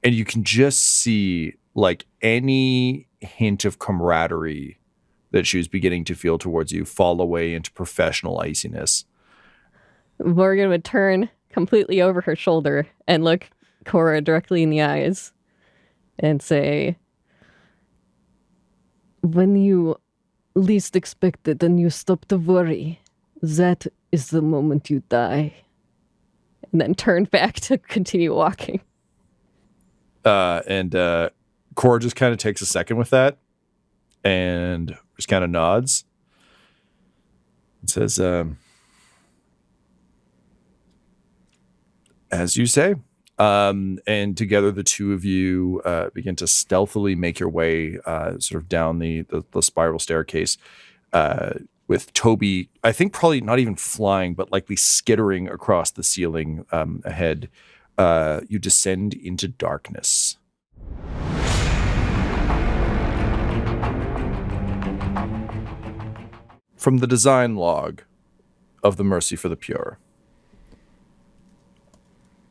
And you can just see like any hint of camaraderie that she was beginning to feel towards you fall away into professional iciness.
Morgan would turn completely over her shoulder and look Cora directly in the eyes and say, when you least expect it and you stop to worry, that is the moment you die. And then turn back to continue walking.
And Khorne just kind of takes a second with that and just kind of nods and says, as you say. And together the two of you begin to stealthily make your way sort of down the spiral staircase with Toby, I think probably not even flying, but likely skittering across the ceiling ahead. You descend into darkness. From the design log of the Mercy for the Pure.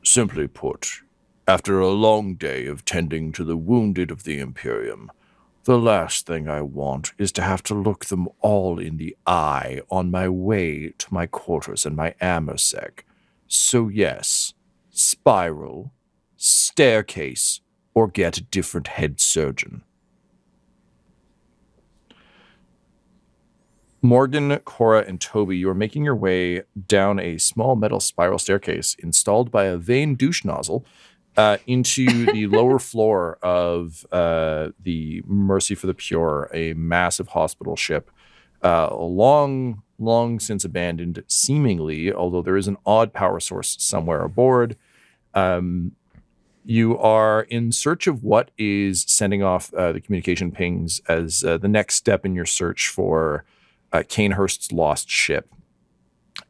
Simply put, after a long day of tending to the wounded of the Imperium, the last thing I want is to have to look them all in the eye on my way to my quarters and my AMOSEC. So yes, spiral, staircase, or get a different head surgeon. Morgan, Cora, and Toby, you are making your way down a small metal spiral staircase installed by a vein douche nozzle into the lower floor of the Mercy for the Pure, a massive hospital ship, long since abandoned, seemingly, although there is an odd power source somewhere aboard. You are in search of what is sending off the communication pings as the next step in your search for Kanehurst's lost ship,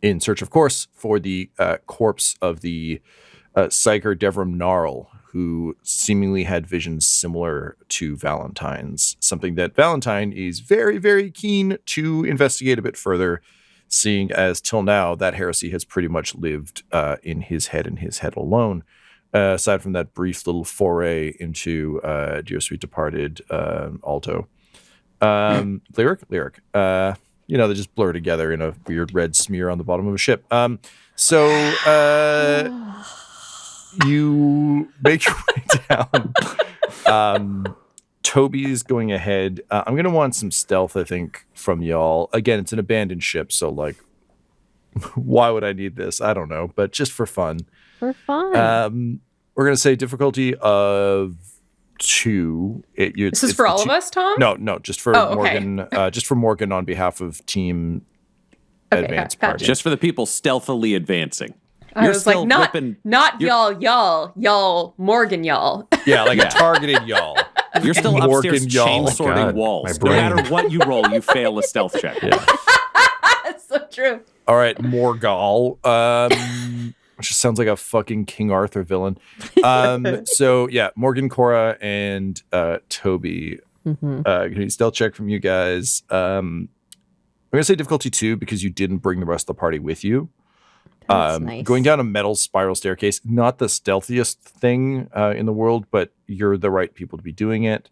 in search, of course, for the corpse of the Psyker Devram Gnarl, who seemingly had visions similar to Valentyne's, something that Valentyne is very, very keen to investigate a bit further, seeing as till now that heresy has pretty much lived in his head and his head alone, aside from that brief little foray into Dear Sweet Departed Alto. Lyric. They just blur together in a weird red smear on the bottom of a ship. You make your way down. Toby's going ahead. I'm going to want some stealth, I think, from y'all. Again, it's an abandoned ship, so, like, why would I need this? I don't know, but just for fun.
For fun.
We're going to say difficulty of 2.
This is for all of us, Tom?
No, just for Morgan. Just for Morgan on behalf of Team Advance Party.
Just for the people stealthily advancing.
I was like, not y'all, Morgan y'all.
Yeah, like a targeted y'all.
You're still
Morgan
upstairs
y'all.
chain sorting walls. No matter what you roll, you fail a stealth check.
Yeah.
That's so true.
All right, Morgal. Which just sounds like a fucking King Arthur villain. So yeah, Morgan, Cora, and Toby. Can stealth check from you guys. I'm gonna say difficulty 2 because you didn't bring the rest of the party with you.
That's nice.
Going down a metal spiral staircase, not the stealthiest thing in the world, but you're the right people to be doing it.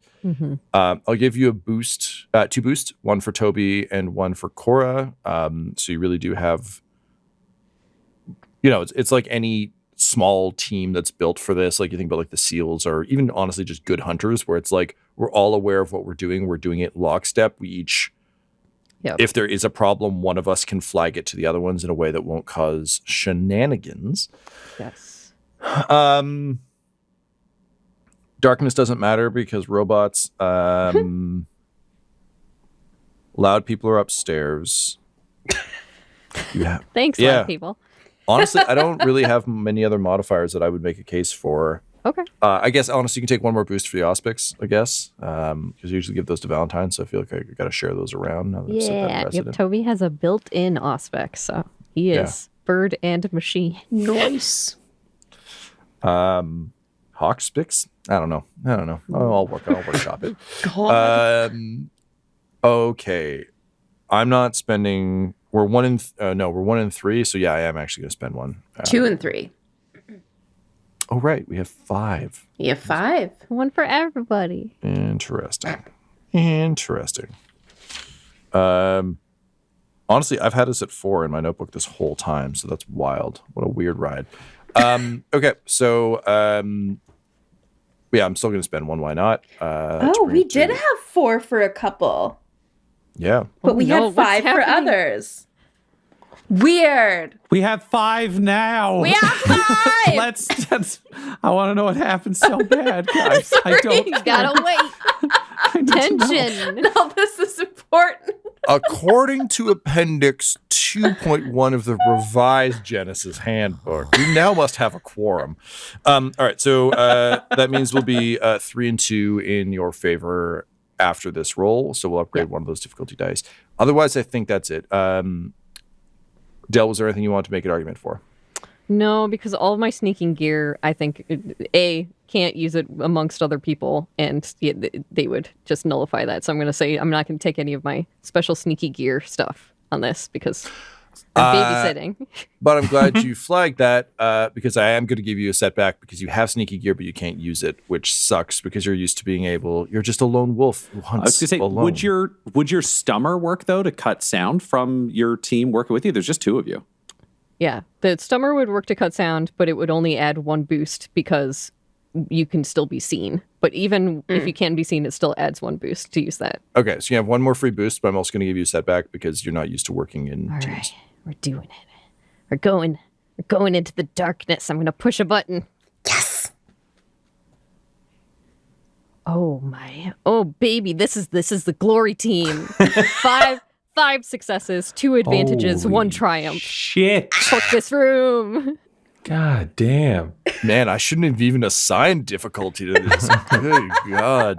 I'll give you a boost, 2 boosts, 1 for Toby and 1 for Cora. So you really do have, it's like any small team that's built for this. Like you think about like the SEALs or even honestly just good hunters, where it's like we're all aware of what we're doing. We're doing it lockstep. We each, if there is a problem, one of us can flag it to the other ones in a way that won't cause shenanigans.
Yes.
Darkness doesn't matter because robots. Loud people are upstairs.
Thanks, loud people.
Honestly, I don't really have many other modifiers that I would make a case for.
Okay.
I guess, honestly, you can take 1 more boost for the Auspics, I guess. Because you usually give those to Valentyne, so I feel like I got to share those around. Now that I've set that precedent.
Toby has a built-in Auspec, so he is bird and machine.
Nice.
Hawkspix? I don't know. I'll workshop it. Okay. I'm not spending... We're 1 in 3, so yeah, I am actually going to spend 1.
2 and 3.
Oh, right. We have 5.
You have 5.
1 for everybody.
Interesting. Honestly, I've had us at 4 in my notebook this whole time, so that's wild. What a weird ride. Okay, so I'm still going to spend 1. Why not?
We did have 4 for a couple.
Yeah.
But we had 5 for others. Weird.
We have 5 now.
We have 5.
Let's I want to know what happened so bad, guys. I don't.
You gotta wait.
I need to know.
Tension.
No, this is important.
According to Appendix 2.1 of the revised Genesis Handbook, we now must have a quorum. All right, so that means we'll be 3 and 2 in your favor after this roll. So we'll upgrade one of those difficulty dice. Otherwise, I think that's it. Del, was there anything you want to make an argument for?
No, because all of my sneaking gear, I think, can't use it amongst other people, and they would just nullify that. So I'm going to say I'm not going to take any of my special sneaky gear stuff on this because I'm babysitting.
But I'm glad you flagged that because I am going to give you a setback because you have sneaky gear, but you can't use it, which sucks because you're used to being able. You're just a lone wolf who hunts
I was going to say,
alone.
would your stummer work though to cut sound from your team working with you? There's just 2 of you.
Yeah, the stummer would work to cut sound, but it would only add 1 boost because you can still be seen. But even if you can be seen, it still adds 1 boost to use that.
Okay, so you have 1 more free boost, but I'm also going to give you a setback because you're not used to working in
All
teams.
right, we're doing it. We're going into the darkness. I'm going to push a button.
Yes.
Oh baby, this is the glory team. 5 successes, 2 advantages, 1 triumph.
Shit.
Fuck this room.
God damn.
Man, I shouldn't have even assigned difficulty to this. Good God.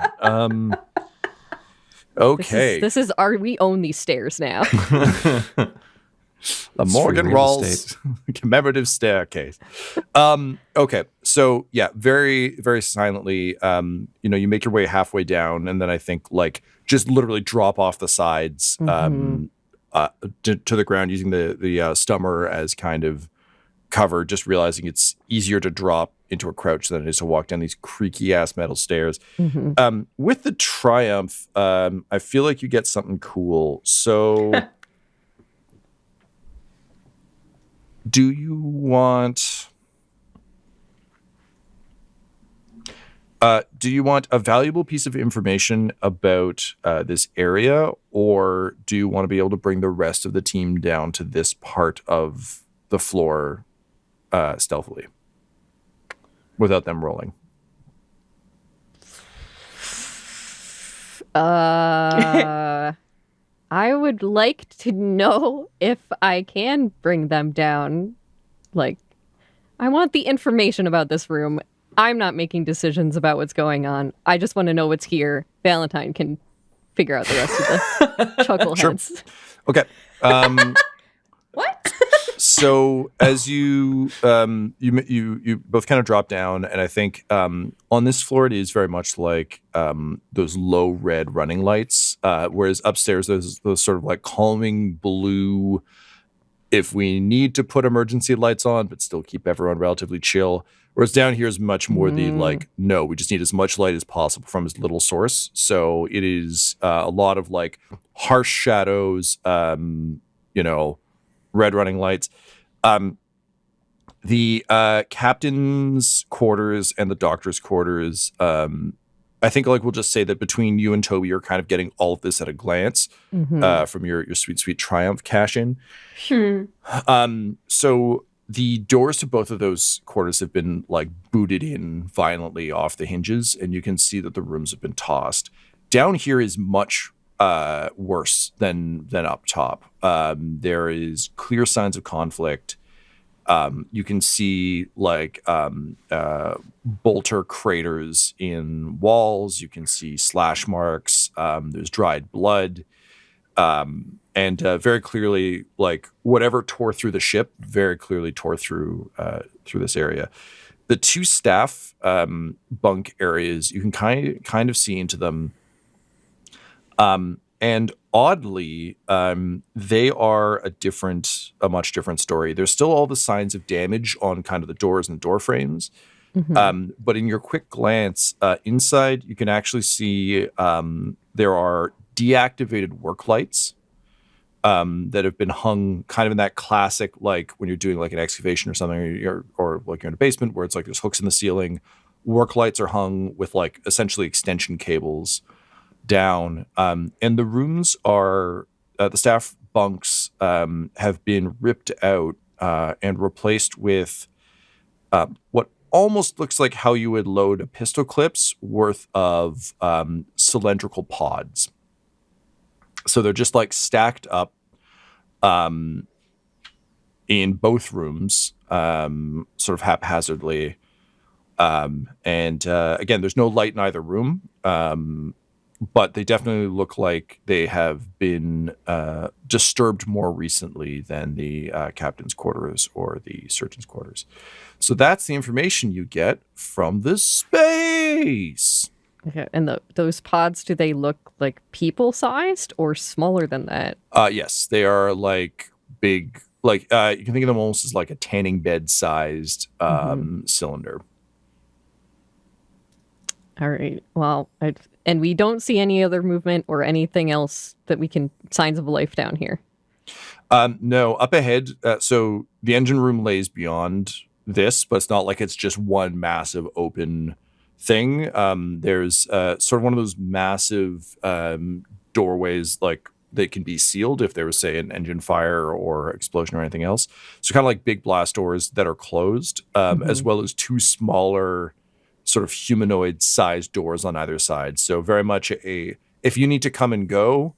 Okay.
This is we own these stairs now.
The Morgan
real
Rawls
estate.
commemorative staircase. Okay, so yeah, very, very silently, you make your way halfway down, and then I think just literally drop off the sides to the ground using the stummer as kind of cover, just realizing it's easier to drop into a crouch than it is to walk down these creaky ass metal stairs. With the triumph, I feel like you get something cool. So do you want a valuable piece of information about this area, or do you want to be able to bring the rest of the team down to this part of the floor stealthily without them rolling?
I would like to know if I can bring them down. I want the information about this room. I'm not making decisions about what's going on. I just want to know what's here. Valentyne can figure out the rest of the chuckleheads.
Okay.
What?
So as you both kind of drop down, and I think on this floor it is very much like those low red running lights, whereas upstairs there's those sort of calming blue, if we need to put emergency lights on but still keep everyone relatively chill. Whereas down here is much more the no, we just need as much light as possible from as little source. So it is a lot of harsh shadows, red running lights. The captain's quarters and the doctor's quarters, I think we'll just say that between you and Toby, you're kind of getting all of this at a glance from your sweet, sweet triumph cash in. So the doors to both of those quarters have been booted in violently off the hinges, and you can see that the rooms have been tossed. Down here is much worse than up top. There is clear signs of conflict. You can see bolter craters in walls. You can see slash marks. There's dried blood. And very clearly, whatever tore through the ship very clearly tore through this area. The 2 staff bunk areas, you can kind of see into them. And oddly, they are a much different story. There's still all the signs of damage on kind of the doors and door frames. But in your quick glance inside, you can actually see there are deactivated work lights that have been hung kind of in that classic, when you're doing an excavation or something, or you're in a basement where it's there's hooks in the ceiling. Work lights are hung with essentially extension cables down, and the rooms are the staff bunks have been ripped out and replaced with what almost looks like how you would load a pistol clip's worth of cylindrical pods. So they're just like stacked up in both rooms, sort of haphazardly. And again, there's no light in either room, but they definitely look like they have been disturbed more recently than the captain's quarters or the surgeon's quarters. So that's the information you get from the space.
Okay, and those pods, do they look like people-sized or smaller than that?
Yes, they are like big, like you can think of them almost as like a tanning bed-sized cylinder.
All right. Well, and we don't see any other movement or anything else that we can signs of life down here.
No, up ahead. So the engine room lays beyond this, but it's not like it's just one massive open thing. There's sort of one of those massive doorways, like they can be sealed if there was, say, an engine fire or explosion or anything else. So kind of like big blast doors that are closed, as well as two smaller sort of humanoid-sized doors on either side. So very much if you need to come and go,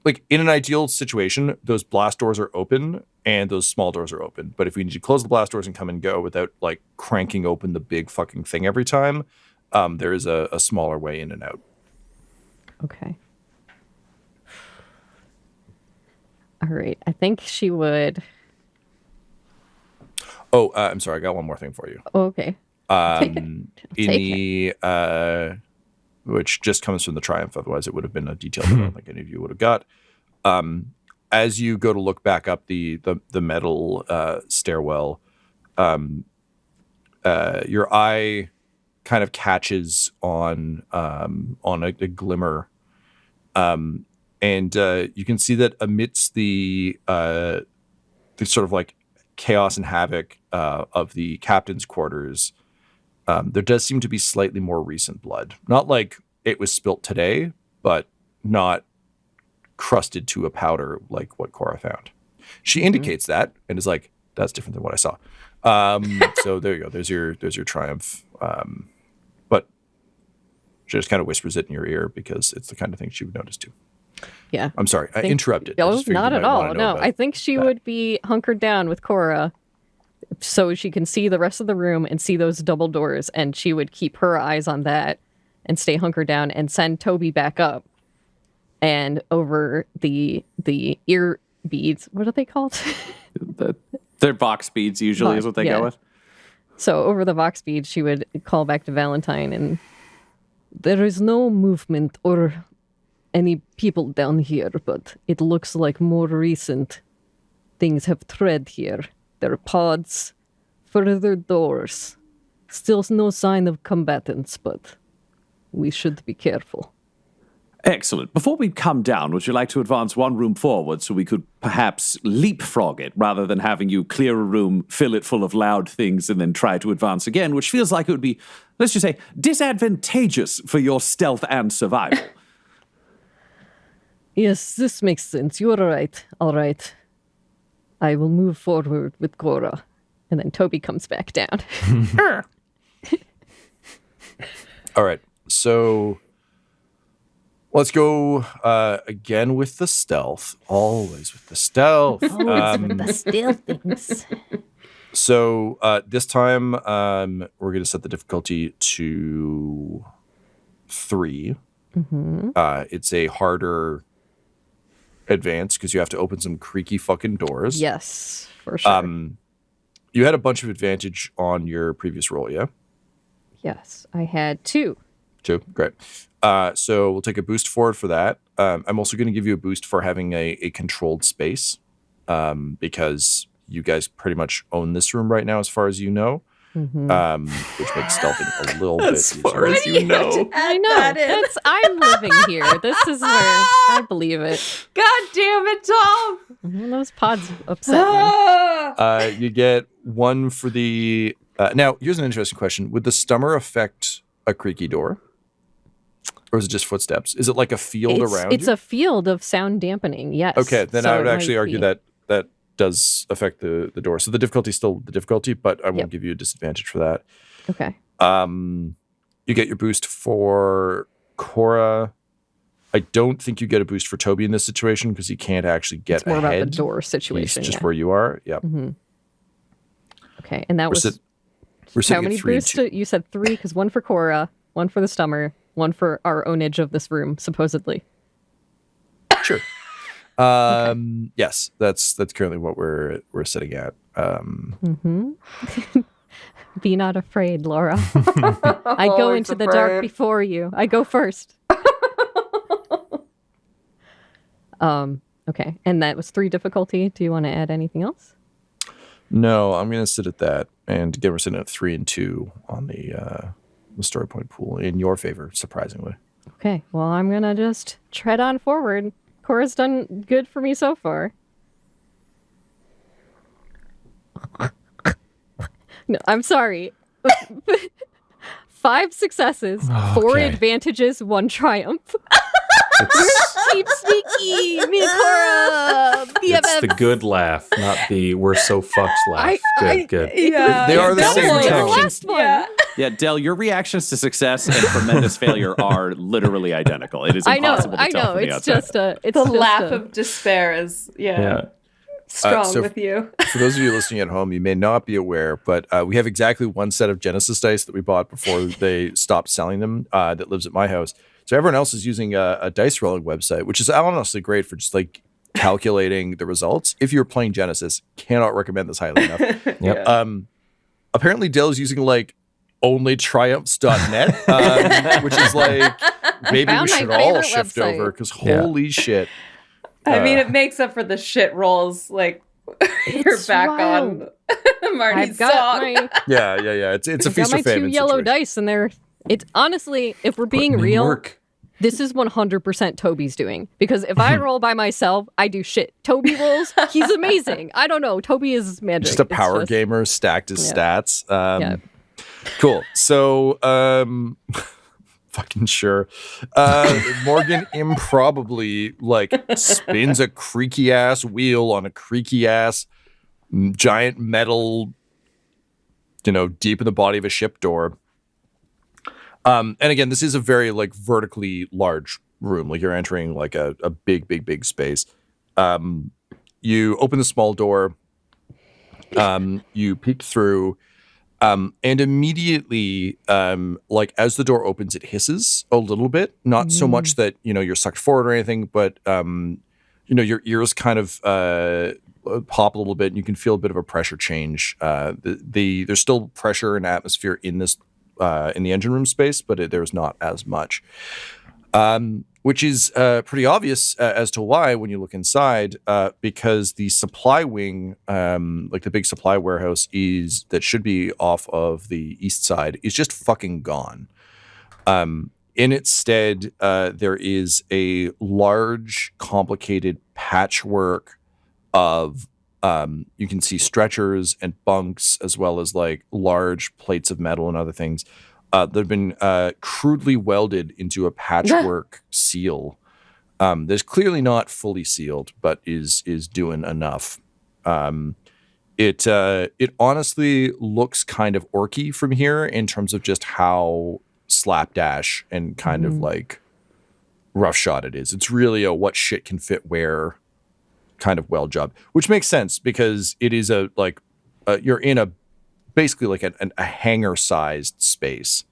like in an ideal situation, those blast doors are open and those small doors are open. But if we need to close the blast doors and come and go without like cranking open the big fucking thing every time, there is a smaller way in and out.
Okay. All right. I think she would.
Oh, I'm sorry. I got one more thing for you.
Oh, okay.
In the which just comes from the Triumph, otherwise it would have been a detail that I don't think any of you would have got. As you go to look back up the metal stairwell, your eye kind of catches on a glimmer, and you can see that amidst the sort of like chaos and havoc of the captain's quarters, there does seem to be slightly more recent blood. Not like it was spilt today, but not crusted to a powder like what Cora found. She indicates that and is like, that's different than what I saw. So there you go. There's your Triumph. But she just kind of whispers it in your ear because it's the kind of thing she would notice too.
Yeah.
I'm sorry. I interrupted.
Oh, not at all. No, I think she would be hunkered down with Cora so she can see the rest of the room and see those double doors, and she would keep her eyes on that and stay hunkered down and send Toby back up. And over the ear beads, what are they called?
They're Vox beads usually is what they go with.
So over the Vox beads, she would call back to Valentyne, and there is no movement or any people down here, but it looks like more recent things have tread here. There are pods, further doors. Still no sign of combatants, but we should be careful.
Excellent. Before we come down, would you like to advance one room forward so we could perhaps leapfrog it rather than having you clear a room, fill it full of loud things, and then try to advance again, which feels like it would be, let's just say, disadvantageous for your stealth and survival?
Yes, this makes sense. You're right. All right. I will move forward with Cora. And then Toby comes back down.
All right. So let's go again with the stealth. Always with the stealth.
The stealth things.
So this time we're going to set the difficulty to 3. It's a harder advance because you have to open some creaky fucking doors.
Yes, for sure.
You had a bunch of advantage on your previous roll, yeah?
Yes, I had 2.
2, great. So we'll take a boost forward for that. I'm also going to give you a boost for having a controlled space because you guys pretty much own this room right now as far as you know. Which makes stealthing a little bit easier.
As far as you know.
I know. I'm living here. This is where I believe it.
God damn it, Tom!
Those pods upset me.
You get 1 for the... now, here's an interesting question. Would the stummer affect a creaky door? Or is it just footsteps? Is it like a field around
It's
you?
a field of sound dampening, yes.
Okay, then I would
it
actually
might
argue
be.
that does affect the door. So the difficulty is still the difficulty, but I won't
Yep.
give you a disadvantage for that.
Okay.
You get your boost for Cora. I don't think you get a boost for Toby in this situation because he can't actually get
It's more
ahead.
about the door situation.
He's just
yeah.
where you are. Yep.
Okay, and that
We're
was
We're sitting
how
at
many
3 and
boosts?
2.
You said 3 because one for Cora, one for the Stummer, one for our ownage of this room, supposedly.
Sure. Yes, that's currently what we're sitting at.
Be not afraid, Laura. I go into the dark before you. I go first. Okay, and that was 3 difficulty. Do you want to add anything else?
No, I'm gonna sit at that. And again, we're sitting at 3 and 2 on the story point pool in your favor, surprisingly.
Okay, well, I'm gonna just tread on forward. Cora's done good for me so far. No, I'm sorry. 5 successes, 4
Okay.
advantages, 1 triumph. Keep sneaky, me and Cora.
It's the good laugh, not the we're so fucked laugh. Good.
Yeah.
They are the
That
same
was
tone.
the last one. Yeah.
Yeah, Del, your reactions to success and tremendous failure are literally identical. It is
I know,
impossible to tell from the
It's
outside.
just a. It's
The
just
laugh
a,
of despair is
Yeah.
strong
so-
with you.
For those of you listening at home, you may not be aware, but we have exactly one set of Genesis dice that we bought before they stopped selling them that lives at my house. So everyone else is using a dice rolling website, which is honestly great for just like calculating the results. If you're playing Genesis, cannot recommend this highly enough.
Yep.
Apparently Dell's using like only triumphs.net, which is like maybe we
Found my
should all
favorite
shift
website.
over because holy shit.
I mean, it makes up for the shit rolls. Like you're
It's
back
wild.
on Marty's
I've got
song.
my.
Yeah. It's a
I've got
feast
my
or
2
famine
yellow
situation.
dice, and they're. It's honestly, if we're being
Putting in
real,
work.
this is 100% Toby's doing. Because if I roll by myself, I do shit. Toby rolls, he's amazing. I don't know. Toby is magic.
Just a
It's
power
just-
gamer stacked his
Yeah.
stats.
Yeah.
Cool. So, fucking sure. Morgan improbably like spins a creaky ass wheel on a creaky ass giant metal, deep in the body of a ship door. And again, this is a very like vertically large room. Like you're entering like a big space. You open the small door. You peek through. And immediately, like as the door opens, it hisses a little bit. Not so much that you're sucked forward or anything, but your ears kind of pop a little bit, and you can feel a bit of a pressure change. There's still pressure and atmosphere in this in the engine room space, but there's not as much. Which is pretty obvious as to why when you look inside, because the supply wing, like the big supply warehouse that should be off of the east side, is just fucking gone. In its stead, there is a large, complicated patchwork of, you can see stretchers and bunks, as well as like large plates of metal and other things. That have been crudely welded into a patchwork seal. That's clearly not fully sealed, but is doing enough. It honestly looks kind of orky from here in terms of just how slapdash and kind of like roughshod it is. It's really a what shit can fit where kind of weld job, which makes sense because it is you're in a basically like a hangar-sized space,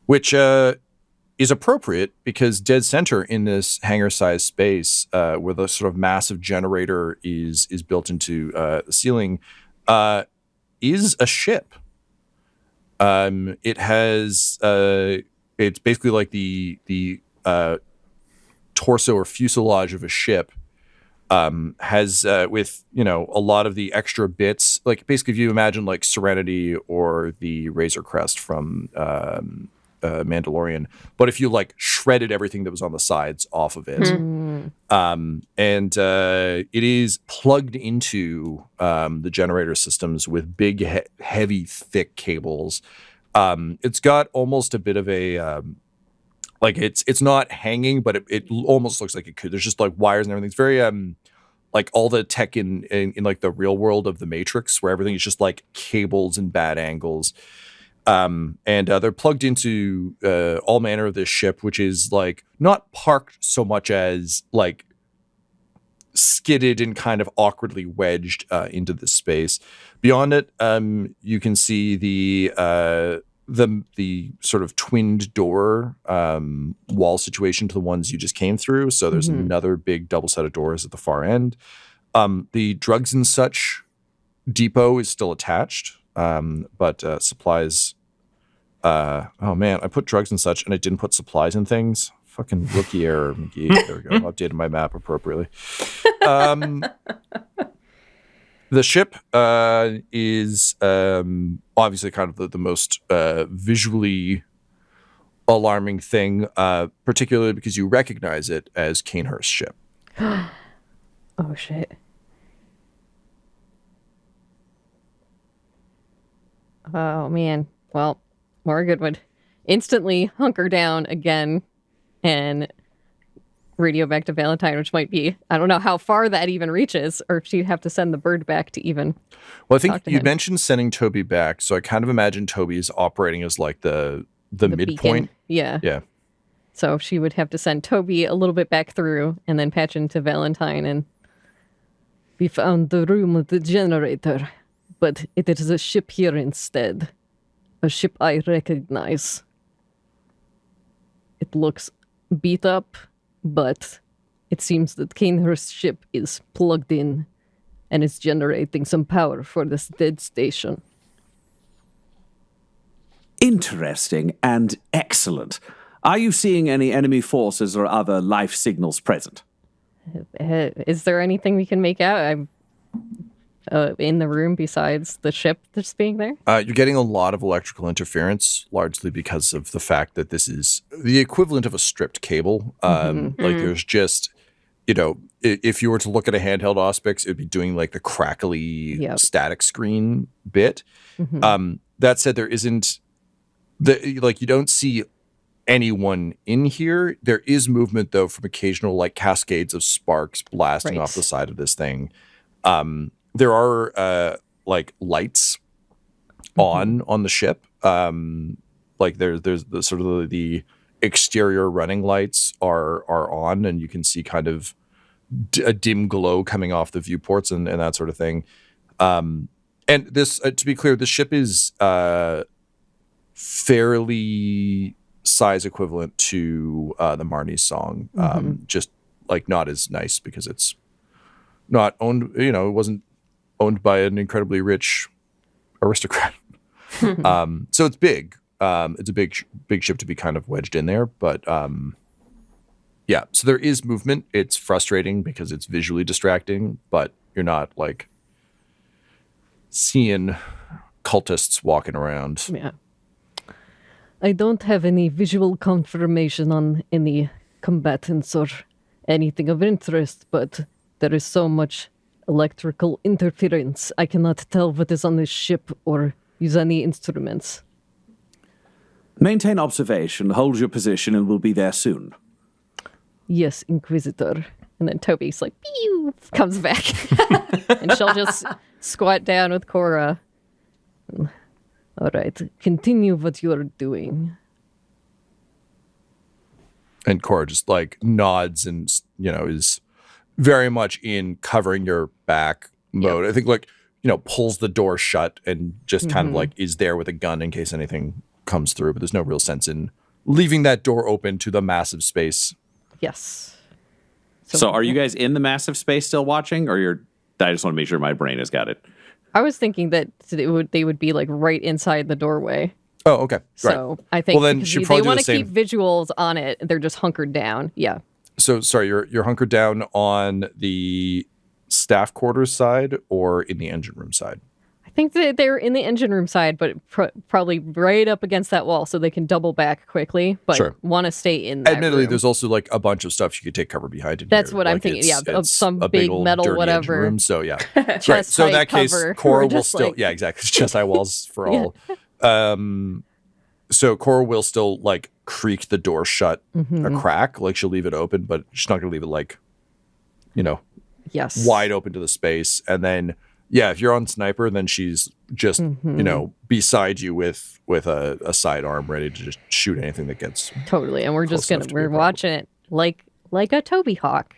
which is appropriate because dead center in this hangar-sized space, where the sort of massive generator is built into the ceiling, is a ship. It has it's basically like the torso or fuselage of a ship. Has with a lot of the extra bits, like basically if you imagine like Serenity or the Razor Crest from Mandalorian, but if you like shredded everything that was on the sides off of it, and it is plugged into the generator systems with big, heavy, thick cables. It's got almost a bit of a like it's not hanging, but it almost looks like it could. There's just like wires and everything. It's very like all the tech in like the real world of the Matrix, where everything is just like cables and bad angles. And they're plugged into all manner of this ship, which is like not parked so much as like skidded and kind of awkwardly wedged into this space. Beyond it, you can see the sort of twinned door wall situation to the ones you just came through. So there's another big double set of doors at the far end. The drugs and such depot is still attached, but supplies. Oh man, I put drugs and such, and I didn't put supplies and things. Fucking rookie error, McGee. There we go. Updated my map appropriately. The ship is obviously kind of the most visually alarming thing, particularly because you recognize it as Kanehurst's ship.
Oh, shit. Oh, man. Well, Morgan would instantly hunker down again and radio back to Valentyne, which might be, I don't know how far that even reaches, or if she'd have to send the bird back to even.
Well, I think you mentioned sending Toby back, so I kind of imagine Toby is operating as like the midpoint.
Beacon. Yeah.
Yeah.
So she would have to send Toby a little bit back through and then patch into Valentyne. And we found the room with the generator, but it is a ship here instead. A ship I recognize. It looks beat up, but it seems that Kanehurst's ship is plugged in and is generating some power for this dead station.
Interesting and excellent. Are you seeing any enemy forces or other life signals present?
Is there anything we can make out? I'm in the room besides the ship that's being there?
You're getting a lot of electrical interference, largely because of the fact that this is the equivalent of a stripped cable. Like there's just, if you were to look at a handheld Auspex, it'd be doing like the crackly static screen bit. That said, there isn't you don't see anyone in here. There is movement though from occasional like cascades of sparks blasting off the side of this thing. There are like lights on the ship. Like there's the sort of the exterior running lights are on, and you can see kind of a dim glow coming off the viewports and that sort of thing. And this, to be clear, the ship is fairly size equivalent to the Marnie's song. Just like not as nice because it's not owned, it wasn't owned by an incredibly rich aristocrat. So it's big. It's a big ship to be kind of wedged in there, but yeah, so there is movement. It's frustrating because it's visually distracting, but you're not like seeing cultists walking around.
Yeah. I don't have any visual confirmation on any combatants or anything of interest, but there is so much electrical interference. I cannot tell what is on this ship or use any instruments.
Maintain observation, hold your position, and we'll be there soon.
Yes, Inquisitor. And then Toby's like, pew, comes back. And she'll just squat down with Cora. All right, continue what you're doing.
And Cora just like nods and, is very much in covering your back mode. I think like, pulls the door shut and just kind of like is there with a gun in case anything comes through. But there's no real sense in leaving that door open to the massive space.
Yes.
So are you guys in the massive space still watching, or I just want to make sure my brain has got it.
I was thinking that they would be like right inside the doorway.
Oh, okay.
So
right.
I think
then
they want to keep visuals on it. They're just hunkered down. Yeah.
So sorry, you're hunkered down on the staff quarters side or in the engine room side?
I think that they're in the engine room side, but probably right up against that wall so they can double back quickly, but want to stay in that
Admittedly,
room.
There's also like a bunch of stuff you could take cover behind.
That's what I'm thinking. Yeah, of some big metal whatever.
Room, so yeah. Right. So in that case, Cora will still... Yeah, exactly. It's chest high walls for all. So Cora will still like creak the door shut a crack, like she'll leave it open, but she's not gonna leave it like,
Yes.
wide open to the space. And then if you're on sniper, then she's just beside you with a sidearm ready to just shoot anything that gets
Totally. And we're
close
just
enough to be a
we're
problem.
watching it like a Toby Hawk.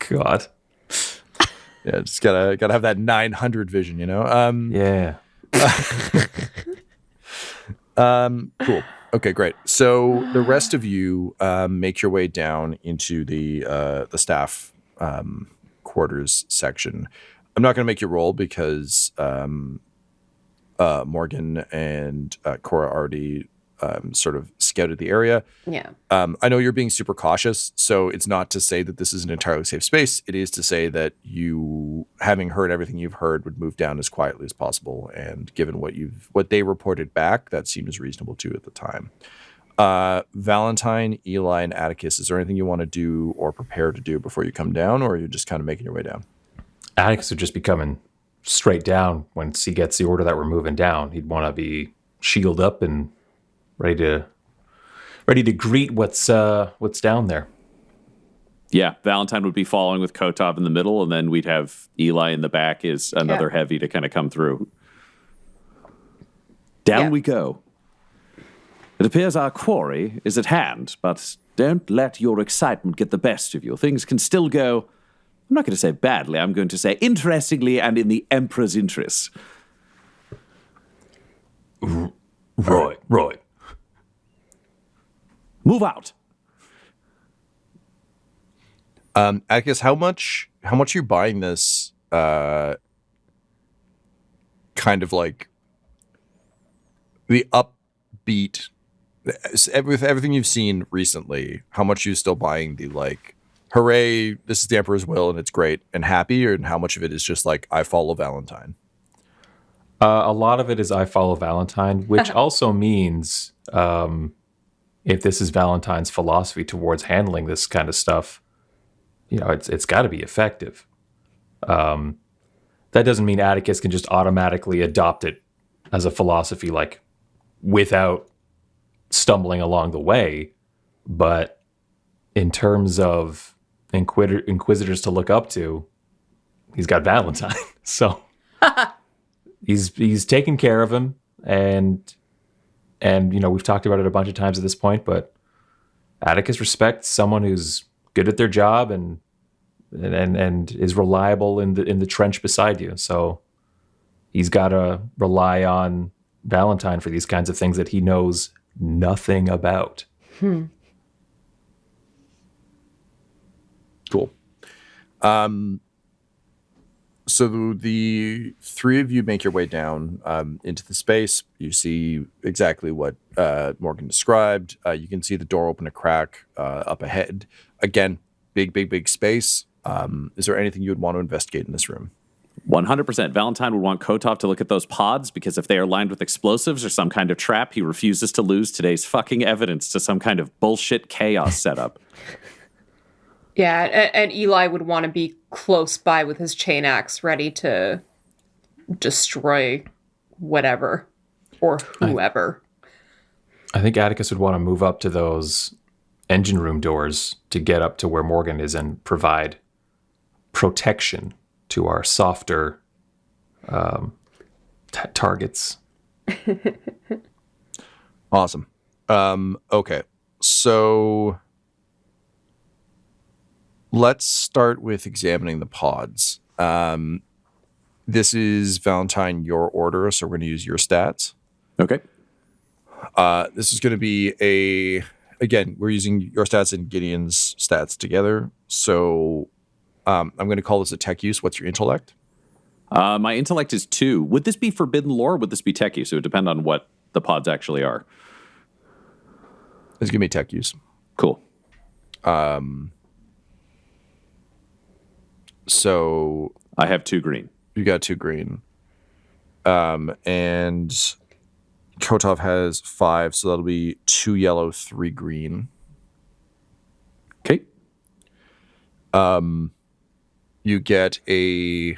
God.
Yeah, just gotta have that 900 vision,
Yeah.
Cool. Okay, great. So the rest of you make your way down into the staff quarters section. I'm not going to make you roll because Morgan and Cora already sort of scouted the area.
Yeah.
I know you're being super cautious, so it's not to say that this is an entirely safe space. It is to say that you, having heard everything you've heard, would move down as quietly as possible. And given what they reported back, that seems reasonable too at the time. Valentyne, Eli, and Attikus, is there anything you want to do or prepare to do before you come down, or are you just kind of making your way down?
Attikus would just be coming straight down once he gets the order that we're moving down. He'd want to be shield up and ready to greet what's down there.
Yeah, Valentyne would be following with Kotov in the middle, and then we'd have Eli in the back as another heavy to kind of come through. Down we go. It appears our quarry is at hand, but don't let your excitement get the best of you. Things can still go, I'm not going to say badly, I'm going to say interestingly and in the Emperor's interests.
Right.
Move out.
Attikus, how much are you buying this kind of like the upbeat with everything you've seen recently? How much are you still buying the like, hooray, this is the Emperor's will and it's great and happy, or how much of it is just like, I follow Valentyne?
A lot of it is I follow Valentyne, which also means if this is Valentyne's philosophy towards handling this kind of stuff, it's got to be effective. That doesn't mean Attikus can just automatically adopt it as a philosophy, like without stumbling along the way. But in terms of inquisitors to look up to, he's got Valentyne. So he's taken care of him, and we've talked about it a bunch of times at this point, but Attikus respects someone who's good at their job and is reliable in the trench beside you. So he's got to rely on Valentyne for these kinds of things that he knows nothing about.
Cool. So the three of you make your way down into the space. You see exactly what Morgan described. You can see the door open a crack up ahead. Again, big space. Is there anything you would want to investigate in this room?
100%. Valentyne would want Kotov to look at those pods because if they are lined with explosives or some kind of trap, he refuses to lose today's fucking evidence to some kind of bullshit chaos setup.
Yeah, and Eli would want to be close by with his chain axe, ready to destroy whatever or whoever.
I think Attikus would want to move up to those engine room doors to get up to where Morgan is and provide protection to our softer targets.
Awesome. Okay, so let's start with examining the pods. This is, Valentyne, your order, so we're going to use your stats.
Okay.
This is going to be again, we're using your stats and Gideon's stats together. So I'm going to call this a tech use. What's your intellect?
My intellect is 2. Would this be forbidden lore or would this be tech use? It would depend on what the pods actually are.
It's going to be tech use.
Cool.
So
I have 2 green.
you got 2 green. And Kotov has 5, so that'll be 2 yellow, 3 green.
Okay.
You get a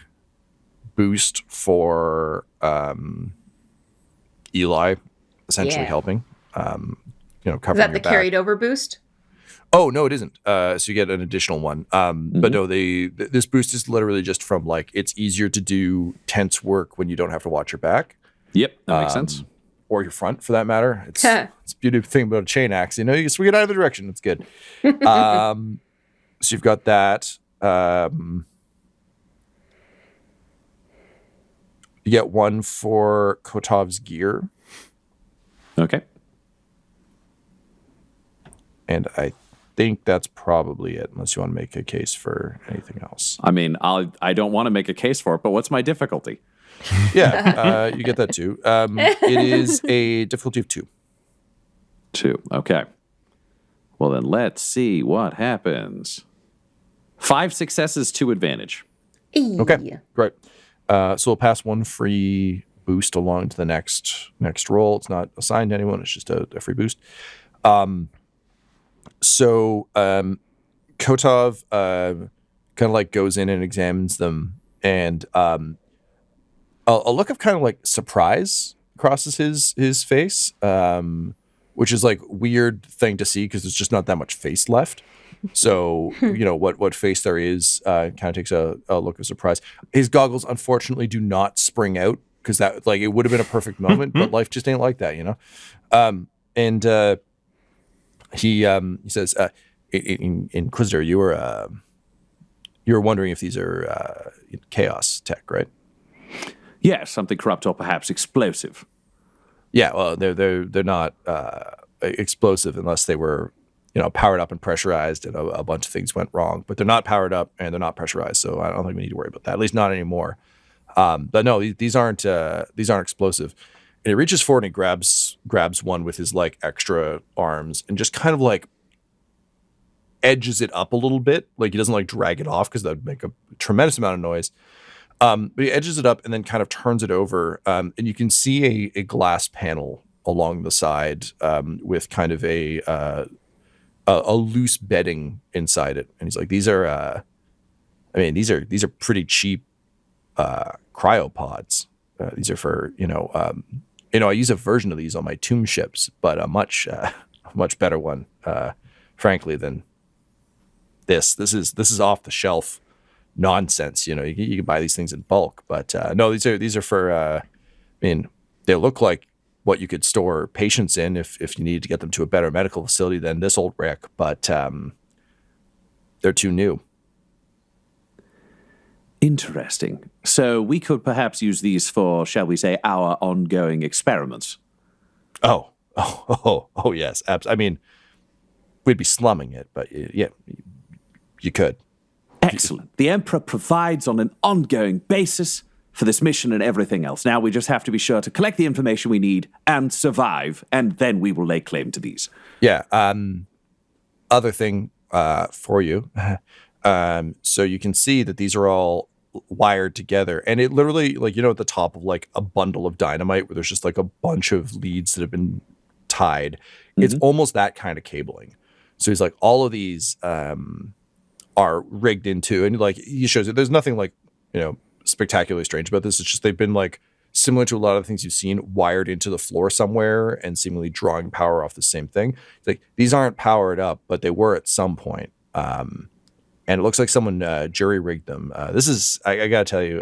boost for Eli, essentially
Yeah.
helping. Covering
Is that
your
the
back.
carried over boost?
Oh no, it isn't. So you get an additional one. But no, this boost is literally just from like it's easier to do tense work when you don't have to watch your back.
Yep, that makes sense.
Or your front, for that matter. It's a beautiful thing about a chain axe. You know, you swing it either direction. It's good. So you've got that. You get one for Kotov's gear.
Okay.
And I think that's probably it, unless you want to make a case for anything else.
I mean, I don't want to make a case for it, but what's my difficulty?
Yeah, you get that too. It is a difficulty of 2.
2. Okay. Well, then let's see what happens. 5 successes, 2 advantage.
Okay, great. So we'll pass 1 free boost along to the next roll. It's not assigned to anyone. It's just a free boost. So Kotov kind of like goes in and examines them, and a look of kind of like surprise crosses his face, which is like weird thing to see because there's just not that much face left. So what face there is kind of takes a look of surprise. His goggles unfortunately do not spring out because that like it would have been a perfect moment, but life just ain't like that, He says, Inquisitor, you were wondering if these are chaos tech, right?
Yeah, something corrupt or perhaps explosive.
Yeah, well, they're not explosive unless they were, powered up and pressurized, and a bunch of things went wrong. But they're not powered up and they're not pressurized, so I don't think we need to worry about that. At least not anymore. But no, these aren't explosive. And he reaches forward and he grabs one with his like extra arms and just kind of like edges it up a little bit. Like he doesn't like drag it off because that would make a tremendous amount of noise. But he edges it up and then kind of turns it over. And you can see a glass panel along the side with kind of a loose bedding inside it. And he's like, these are pretty cheap cryopods. These are for, I use a version of these on my tomb ships, but a much better one, frankly, than this. This is off the shelf nonsense. You can buy these things in bulk, but no, these are for. They look like what you could store patients in if you needed to get them to a better medical facility than this old wreck, but they're too new.
Interesting. So we could perhaps use these for, shall we say, our ongoing experiments.
Oh, yes. We'd be slumming it, but yeah, you could.
Excellent. The Emperor provides on an ongoing basis for this mission and everything else. Now we just have to be sure to collect the information we need and survive, and then we will lay claim to these.
Yeah. Other thing for you. So you can see that these are all wired together, and it literally, like, at the top of like a bundle of dynamite where there's just like a bunch of leads that have been tied. It's almost that kind of cabling. So he's like, all of these are rigged into, and like he shows it. There's nothing like spectacularly strange about this. It's just they've been like similar to a lot of the things you've seen, wired into the floor somewhere and seemingly drawing power off the same thing. It's like these aren't powered up, but they were at some point. And it looks like someone jury rigged them. This is, I gotta tell you,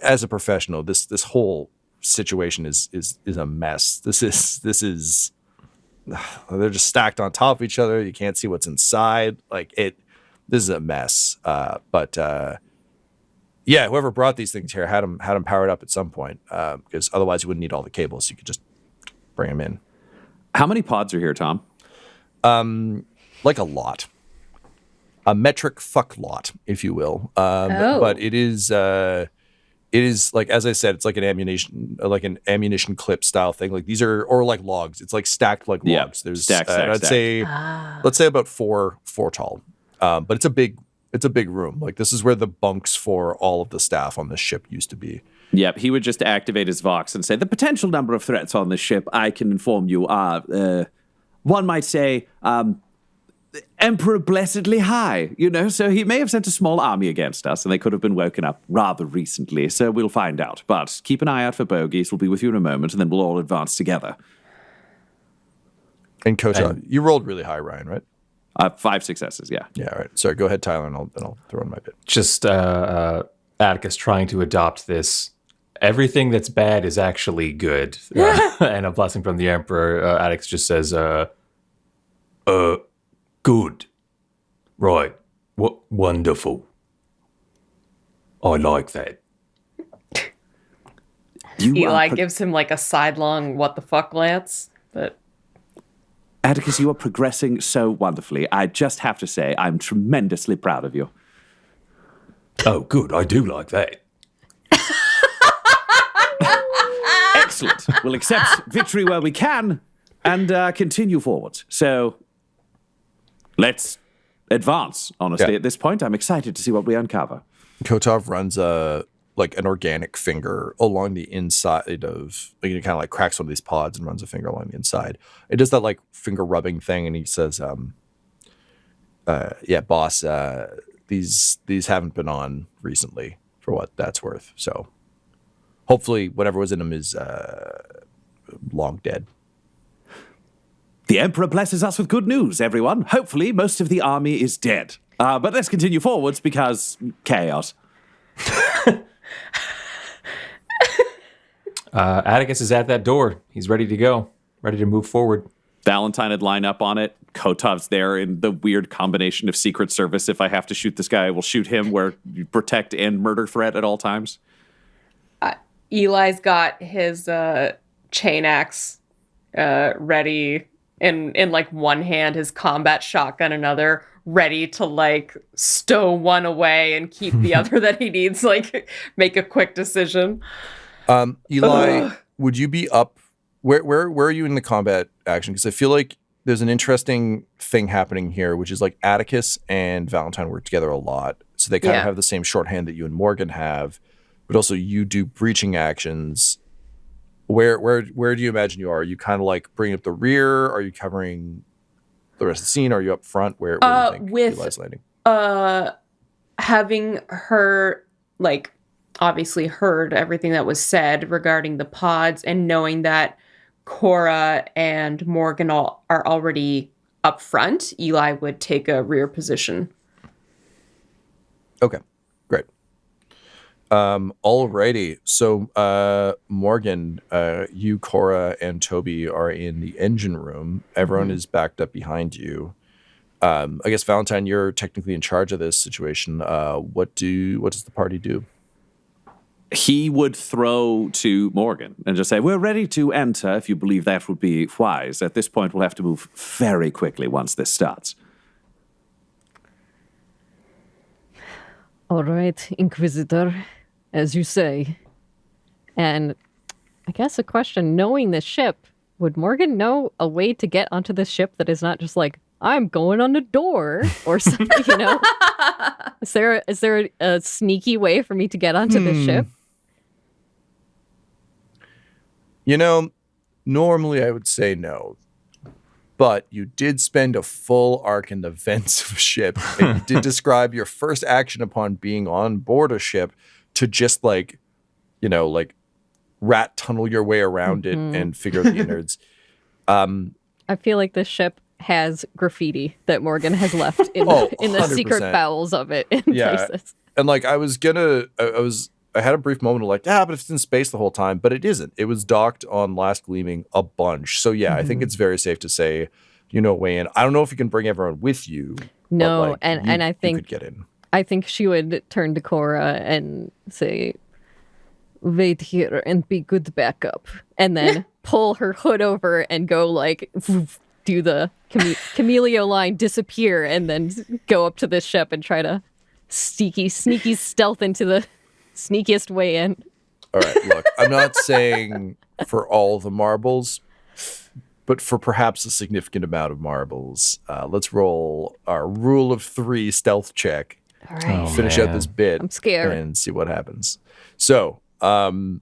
as a professional, this whole situation is a mess. This is they're just stacked on top of each other. You can't see what's inside. This is a mess. But yeah, whoever brought these things here had them powered up at some point, because otherwise you wouldn't need all the cables. You could just bring them in.
How many pods are here, Tom?
Like a lot. A metric fuck lot, if you will. But it is like, as I said, it's like an ammunition clip style thing. Like these are, or like logs. It's like stacked like logs. There's
stacked.
let's say about four tall. But it's a big room. Like this is where the bunks for all of the staff on this ship used to be.
Yep, he would just activate his Vox and say, the potential number of threats on this ship, I can inform you, are, one might say, Emperor blessedly high, you know, so he may have sent a small army against us, and they could have been woken up rather recently, so we'll find out. But keep an eye out for bogeys. We'll be with you in a moment, and then we'll all advance together.
And Kotov, you rolled really high, Ryan, right?
5 successes, yeah.
Yeah, all right. Sorry, go ahead, Tyler, and I'll throw in my bit.
Just Attikus trying to adopt this. Everything that's bad is actually good. And a blessing from the Emperor. Attikus just says,
good. Right. What wonderful. I like that.
Eli gives him like a sidelong what the fuck glance, but
Attikus, you are progressing so wonderfully. I just have to say, I'm tremendously proud of you.
Oh, good. I do like that.
Excellent. We'll accept victory where we can and continue forward. So let's advance, honestly.
Yeah.
At this point, I'm excited to see what we uncover.
Kotov runs an organic finger along the inside of, like, he kind of like cracks one of these pods and runs a finger along the inside. It does that like finger rubbing thing, and he says, yeah, boss, these haven't been on recently, for what that's worth. So hopefully whatever was in them is long dead.
The Emperor blesses us with good news, everyone. Hopefully most of the army is dead. But let's continue forwards because chaos.
Attikus is at that door. He's ready to go, ready to move forward.
Valentyne would line up on it. Kotov's there in the weird combination of Secret Service. If I have to shoot this guy, I will shoot him, where you protect and murder threat at all times.
Eli's got his chain axe ready in like one hand, his combat shotgun another, ready to like stow one away and keep the other that he needs, like make a quick decision.
Eli, would you be up? Where are you in the combat action? Because I feel like there's an interesting thing happening here, which is like Attikus and Valentyne work together a lot, so they kind of have the same shorthand that you and Morgan have, but also you do breaching actions. Where do you imagine you are? Are you kind of like bringing up the rear? Are you covering the rest of the scene? Are you up front? Where do you think Eli's landing?
Having her like obviously heard everything that was said regarding the pods, and knowing that Cora and Morgan are already up front, Eli would take a rear position.
Okay, great. Alrighty. So, Morgan, you, Cora, and Toby are in the engine room. Everyone is backed up behind you. I guess, Valentyne, you're technically in charge of this situation. What does the party do?
He would throw to Morgan and just say, we're ready to enter if you believe that would be wise. At this point, we'll have to move very quickly once this starts.
All right, Inquisitor, as you say. And I guess a question, knowing this ship, would Morgan know a way to get onto this ship that is not just like, I'm going on the door or something, you know? Is there a sneaky way for me to get onto this ship?
You know, normally I would say no, but you did spend a full arc in the vents of a ship, and you did describe your first action upon being on board a ship to just like, you know, like rat tunnel your way around it and figure out the innards.
I feel like this ship has graffiti that Morgan has left in the secret bowels of it in places.
And like I had a brief moment of like, but if it's in space the whole time, but it isn't. It was docked on Last Gleaming a bunch. So yeah, I think it's very safe to say, you know, way in. I don't know if you can bring everyone with you.
No,
but, like,
and I think
you could get in.
I think she would turn to Cora and say, wait here and be good backup. And then pull her hood over and go like, do the Camelio line, disappear, and then go up to this ship and try to sneaky stealth into the sneakiest way in.
All right, look, I'm not saying for all the marbles, but for perhaps a significant amount of marbles. Let's roll our rule of 3 stealth check.
All right.
Finish out this bit.
I'm scared.
And see what happens. So, I'm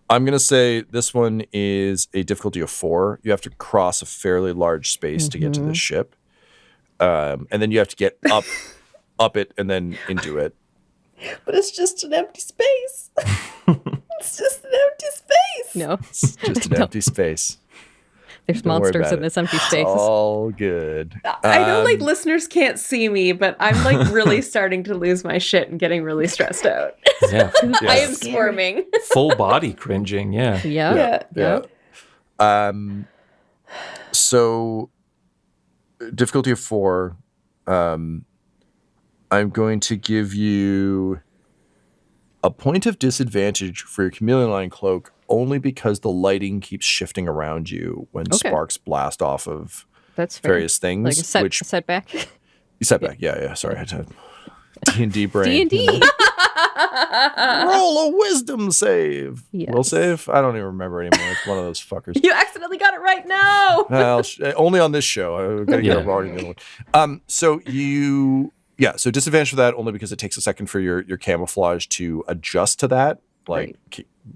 going to say this one is a difficulty of 4. You have to cross a fairly large space to get to this ship. and then you have to get up it, and then into it.
But it's just an empty space. It's just an empty space.
No,
It's just an empty space.
there's
Don't worry
monsters
about
in
it.
this empty space.
It's all good.
I know, like, listeners can't see me, but I'm, like, really starting to lose my shit and getting really stressed out.
Yeah.
I am squirming.
Full body cringing. Yeah.
Yeah.
Yeah. So difficulty of 4. I'm going to give you a point of disadvantage for your chameleon line cloak only because the lighting keeps shifting around you when
Okay.
sparks blast off of
That's fair.
various things.
Like a
which
setback.
setback, yeah. Sorry, I had to D&D brain.
D&D.
Roll a wisdom save.
Yes.
Will save? I don't even remember anymore. It's one of those fuckers.
You accidentally got it right now.
Well, only on this show. I gotta get
Yeah.
it already. The other one. So disadvantage for that only because it takes a second for your camouflage to adjust to that. Like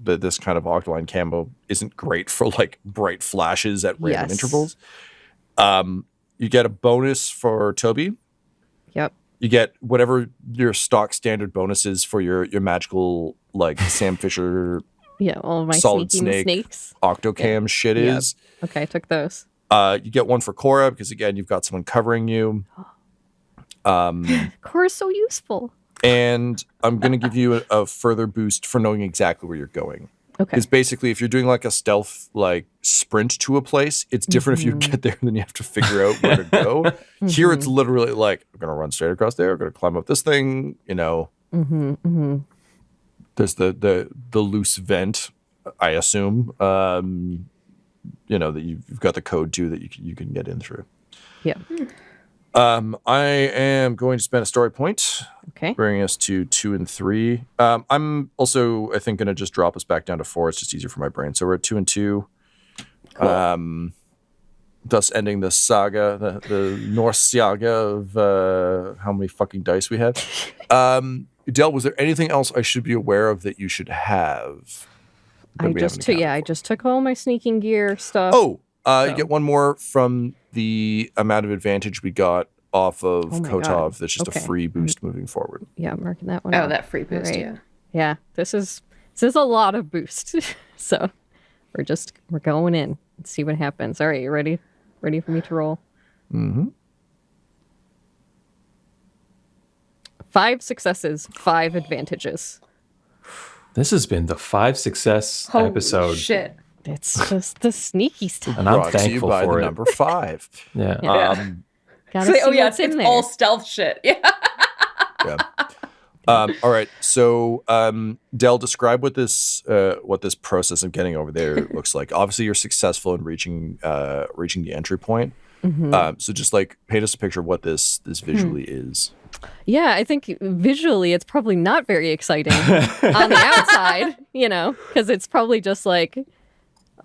this kind of octoline camo isn't great for like bright flashes at random
Yes.
intervals. You get a bonus for Toby.
Yep.
You get whatever your stock standard bonus is for your magical like Sam Fisher
Yeah, all of my
Solid
sneaking
snake.
snakes.
Octocam shit
Yep.
is.
Okay, I took those.
You get one for Cora because again you've got someone covering you.
Cora's so useful.
And I'm going to give you a further boost for knowing exactly where you're going.
Okay.
Because basically, if you're doing like a stealth like sprint to a place, it's different if you get there and then you have to figure out where to go. Here, it's literally like I'm going to run straight across there. I'm going to climb up this thing. You know, there's the loose vent, I assume. You know that you've got the code too that you can get in through.
Yeah.
I am going to spend a story point.
Okay.
Bringing us to 2 and 3. I'm also, I think, going to just drop us back down to 4. It's just easier for my brain. So we're at 2 and 2. Cool. Thus ending the saga, the Norse saga of how many fucking dice we have. Del, was there anything else I should be aware of that you should have?
I just took all my sneaking gear stuff.
Oh, you get one more from the amount of advantage we got off of
Oh my
Kotov.
God.
That's just
Okay.
a free boost moving forward.
Yeah, I'm marking that one.
Oh,
out.
that free boost,
All right.
yeah.
Yeah, this is a lot of boost. So we're going in. Let's see what happens. All right, you ready? Ready for me to roll?
Mm-hmm.
5 successes, 5 advantages.
This has been the 5 success
Holy
episode.
shit.
It's just the sneaky stuff.
And I'm
Brought to you
thankful
by
for
the
it.
number 5.
Yeah.
Gotta
So,
see
oh yeah,
what's
it's
in there.
all stealth shit. Yeah.
Yeah. All right. So, Del, describe what this process of getting over there looks like. Obviously, you're successful in reaching the entry point. So, just like paint us a picture of what this visually is.
Yeah, I think visually it's probably not very exciting on the outside, because it's probably just like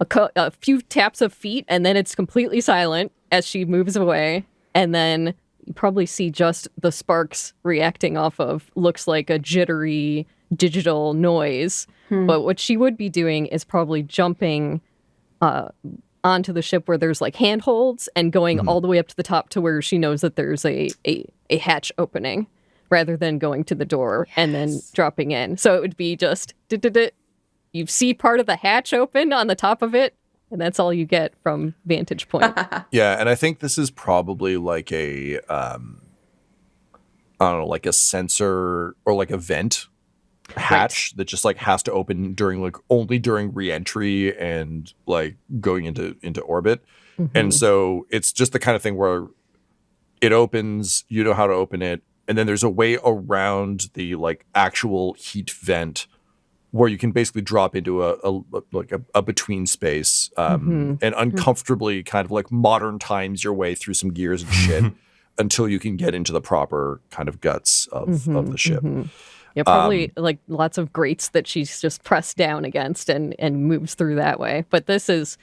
a few taps of feet and then it's completely silent as she moves away. And then you probably see just the sparks reacting off of looks like a jittery digital noise. But what she would be doing is probably jumping onto the ship where there's like handholds and going all the way up to the top to where she knows that there's a hatch opening rather than going to the door and then dropping in. So it would be just you see part of the hatch open on the top of it, and that's all you get from vantage point.
Yeah, and I think this is probably like a I don't know, like a sensor or like a vent hatch that just like has to open during only during re-entry and like going into orbit. And so it's just the kind of thing where it opens, you know how to open it, and then there's a way around the like actual heat vent where you can basically drop into a between space and uncomfortably kind of like modern times your way through some gears and shit until you can get into the proper kind of guts of the ship.
Yeah, probably like lots of grates that she's just pressed down against and moves through that way. But this is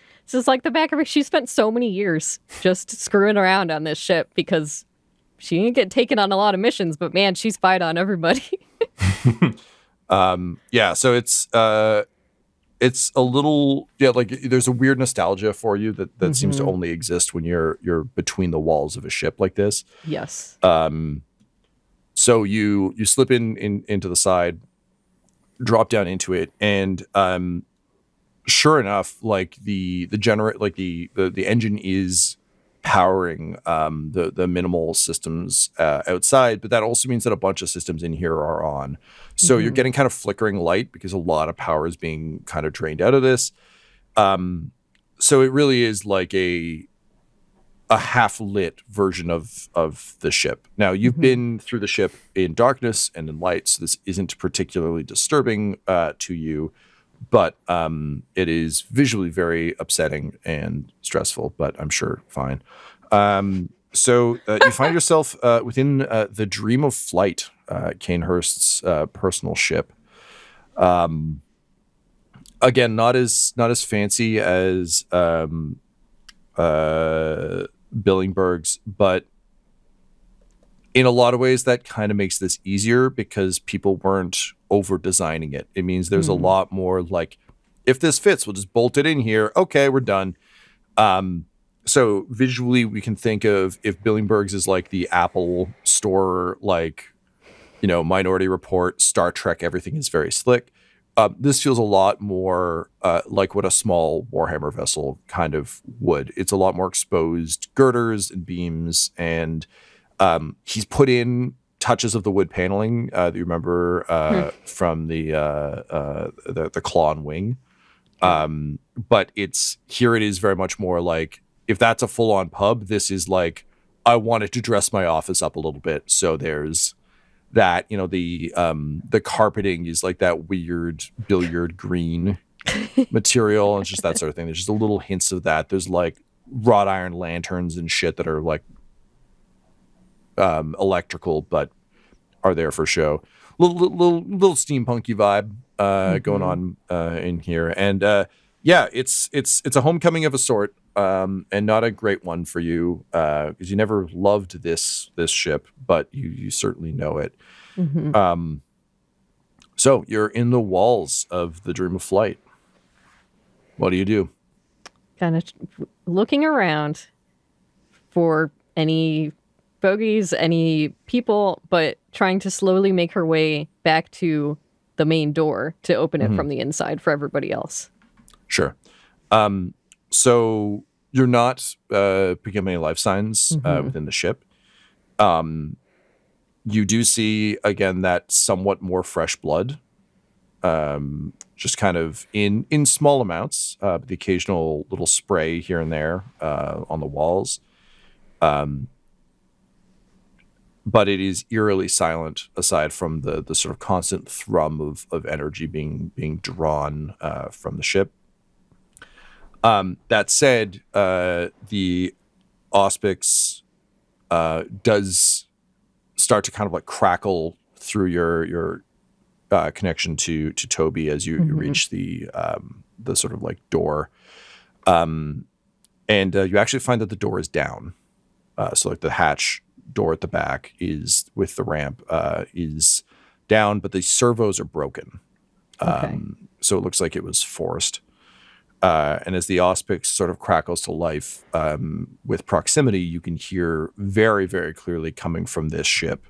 like the back of her. She spent so many years just screwing around on this ship because she didn't get taken on a lot of missions, but man, she spied on everybody.
Yeah, so it's it's a little, like there's a weird nostalgia for you that seems to only exist when you're between the walls of a ship like this.
Yes.
So you slip into the side, drop down into it, and sure enough, like the engine is powering the minimal systems outside, but that also means that a bunch of systems in here are on. So you're getting kind of flickering light because a lot of power is being kind of drained out of this. So it really is like a half-lit version of the ship. Now, you've been through the ship in darkness and in light, so this isn't particularly disturbing to you, but it is visually very upsetting and stressful, but I'm sure fine. So you find yourself within the Dream of Flight, Kane Hurst's personal ship. Again, not as fancy as Billingberg's, but in a lot of ways that kind of makes this easier because people weren't over designing it. It means there's a lot more like, if this fits, we'll just bolt it in here. Okay, we're done. So visually we can think of if Billingberg's is like the Apple store, like, Minority Report, Star Trek, everything is very slick. This feels a lot more like what a small Warhammer vessel kind of would. It's a lot more exposed girders and beams, and he's put in touches of the wood paneling that you remember from the claw and wing. But it is very much more like, if that's a full-on pub, this is like, I wanted to dress my office up a little bit. So there's that, the carpeting is like that weird billiard green material, and it's just that sort of thing. There's just a little hints of that. There's like wrought iron lanterns and shit that are like electrical, but are there for show. Little steampunky vibe going on in here, and it's a homecoming of a sort, and not a great one for you because you never loved this ship, but you certainly know it. So you're in the walls of the Dream of Flight. What do you do?
Kind of looking around for any bogeys, any people, but trying to slowly make her way back to the main door to open it from the inside for everybody else.
Sure. So you're not picking up any life signs within the ship. You do see, again, that somewhat more fresh blood, just kind of in small amounts, the occasional little spray here and there on the walls. But it is eerily silent aside from the sort of constant thrum of energy being drawn from the ship. That said, the Auspix does start to kind of like crackle through your connection to Toby as you reach the sort of like door, and you actually find that the door is down. So like the hatch door at the back is with the ramp is down, but the servos are broken. So it looks like it was forced. And as the Auspix sort of crackles to life with proximity, you can hear very, very clearly coming from this ship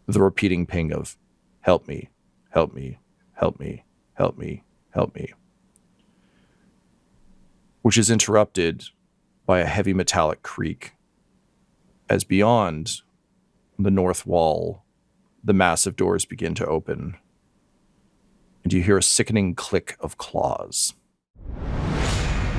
the repeating ping of, "Help me, help me, help me, help me, help me," which is interrupted by a heavy metallic creak as beyond the north wall, the massive doors begin to open, and you hear a sickening click of claws.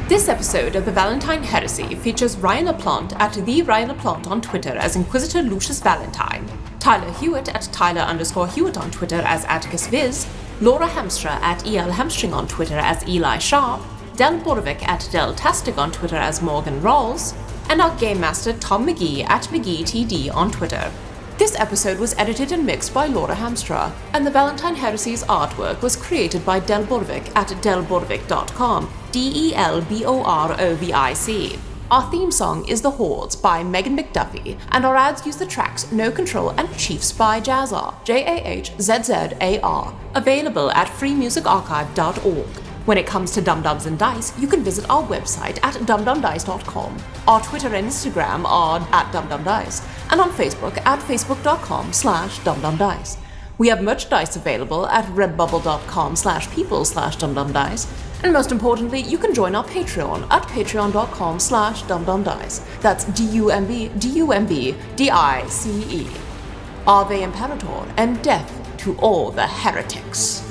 This episode of the Valentyne Heresy features Ryan LaPlante at the Ryan LaPlante on Twitter as Inquisitor Lucius Valentyne, Tyler Hewitt at Tyler_Hewitt on Twitter as Attikus Viz, Laura Hamstra at EL Hamstring on Twitter as Eli Sharp, Del Borovic at Deltastic on Twitter as Morgan Rawls, and our Game Master Tom McGee at McGeeTD on Twitter. This episode was edited and mixed by Laura Hamstra, and the Valentyne Heresy's artwork was created by Del Borovic at delborovic.com, DELBOROVIC. Our theme song is The Hordes by Megan McDuffie, and our ads use the tracks No Control and Chiefs by Jazzar, JAHZZAR, available at freemusicarchive.org. When it comes to Dum-Dums and Dice, you can visit our website at dumdumdice.com. Our Twitter and Instagram are at dumdumdice, and on Facebook at facebook.com/dumdumdice. We have merchandise available at redbubble.com/people/dumdumdice, and most importantly, you can join our Patreon at patreon.com/dumdumdice. That's DUMBDICE. Ave Imperator, and death to all the heretics.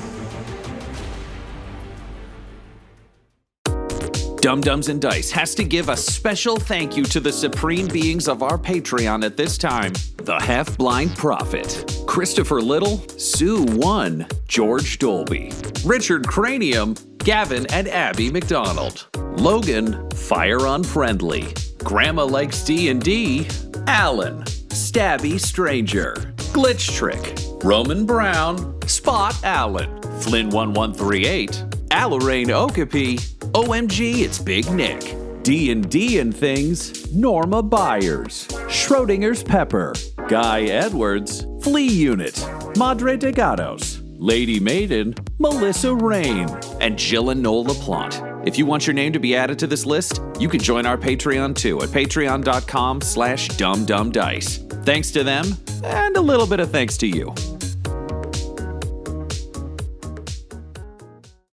Dum-Dums and Dice has to give a special thank you to the supreme beings of our Patreon at this time. The Half-Blind Prophet, Christopher Little, Sue One, George Dolby, Richard Cranium, Gavin and Abby McDonald, Logan, Fire Unfriendly, Grandma Likes D&D, Alan, Stabby Stranger, Glitch Trick, Roman Brown, Spot Allen, Flynn1138, Alarain Okapi, OMG, it's Big Nick, D&D and Things, Norma Byers, Schrodinger's Pepper, Guy Edwards, Flea Unit, Madre de Gatos, Lady Maiden, Melissa Rain, and Jill and Noel LaPlante. If you want your name to be added to this list, you can join our Patreon too at patreon.com/dumdumdice. Thanks to them, and a little bit of thanks to you.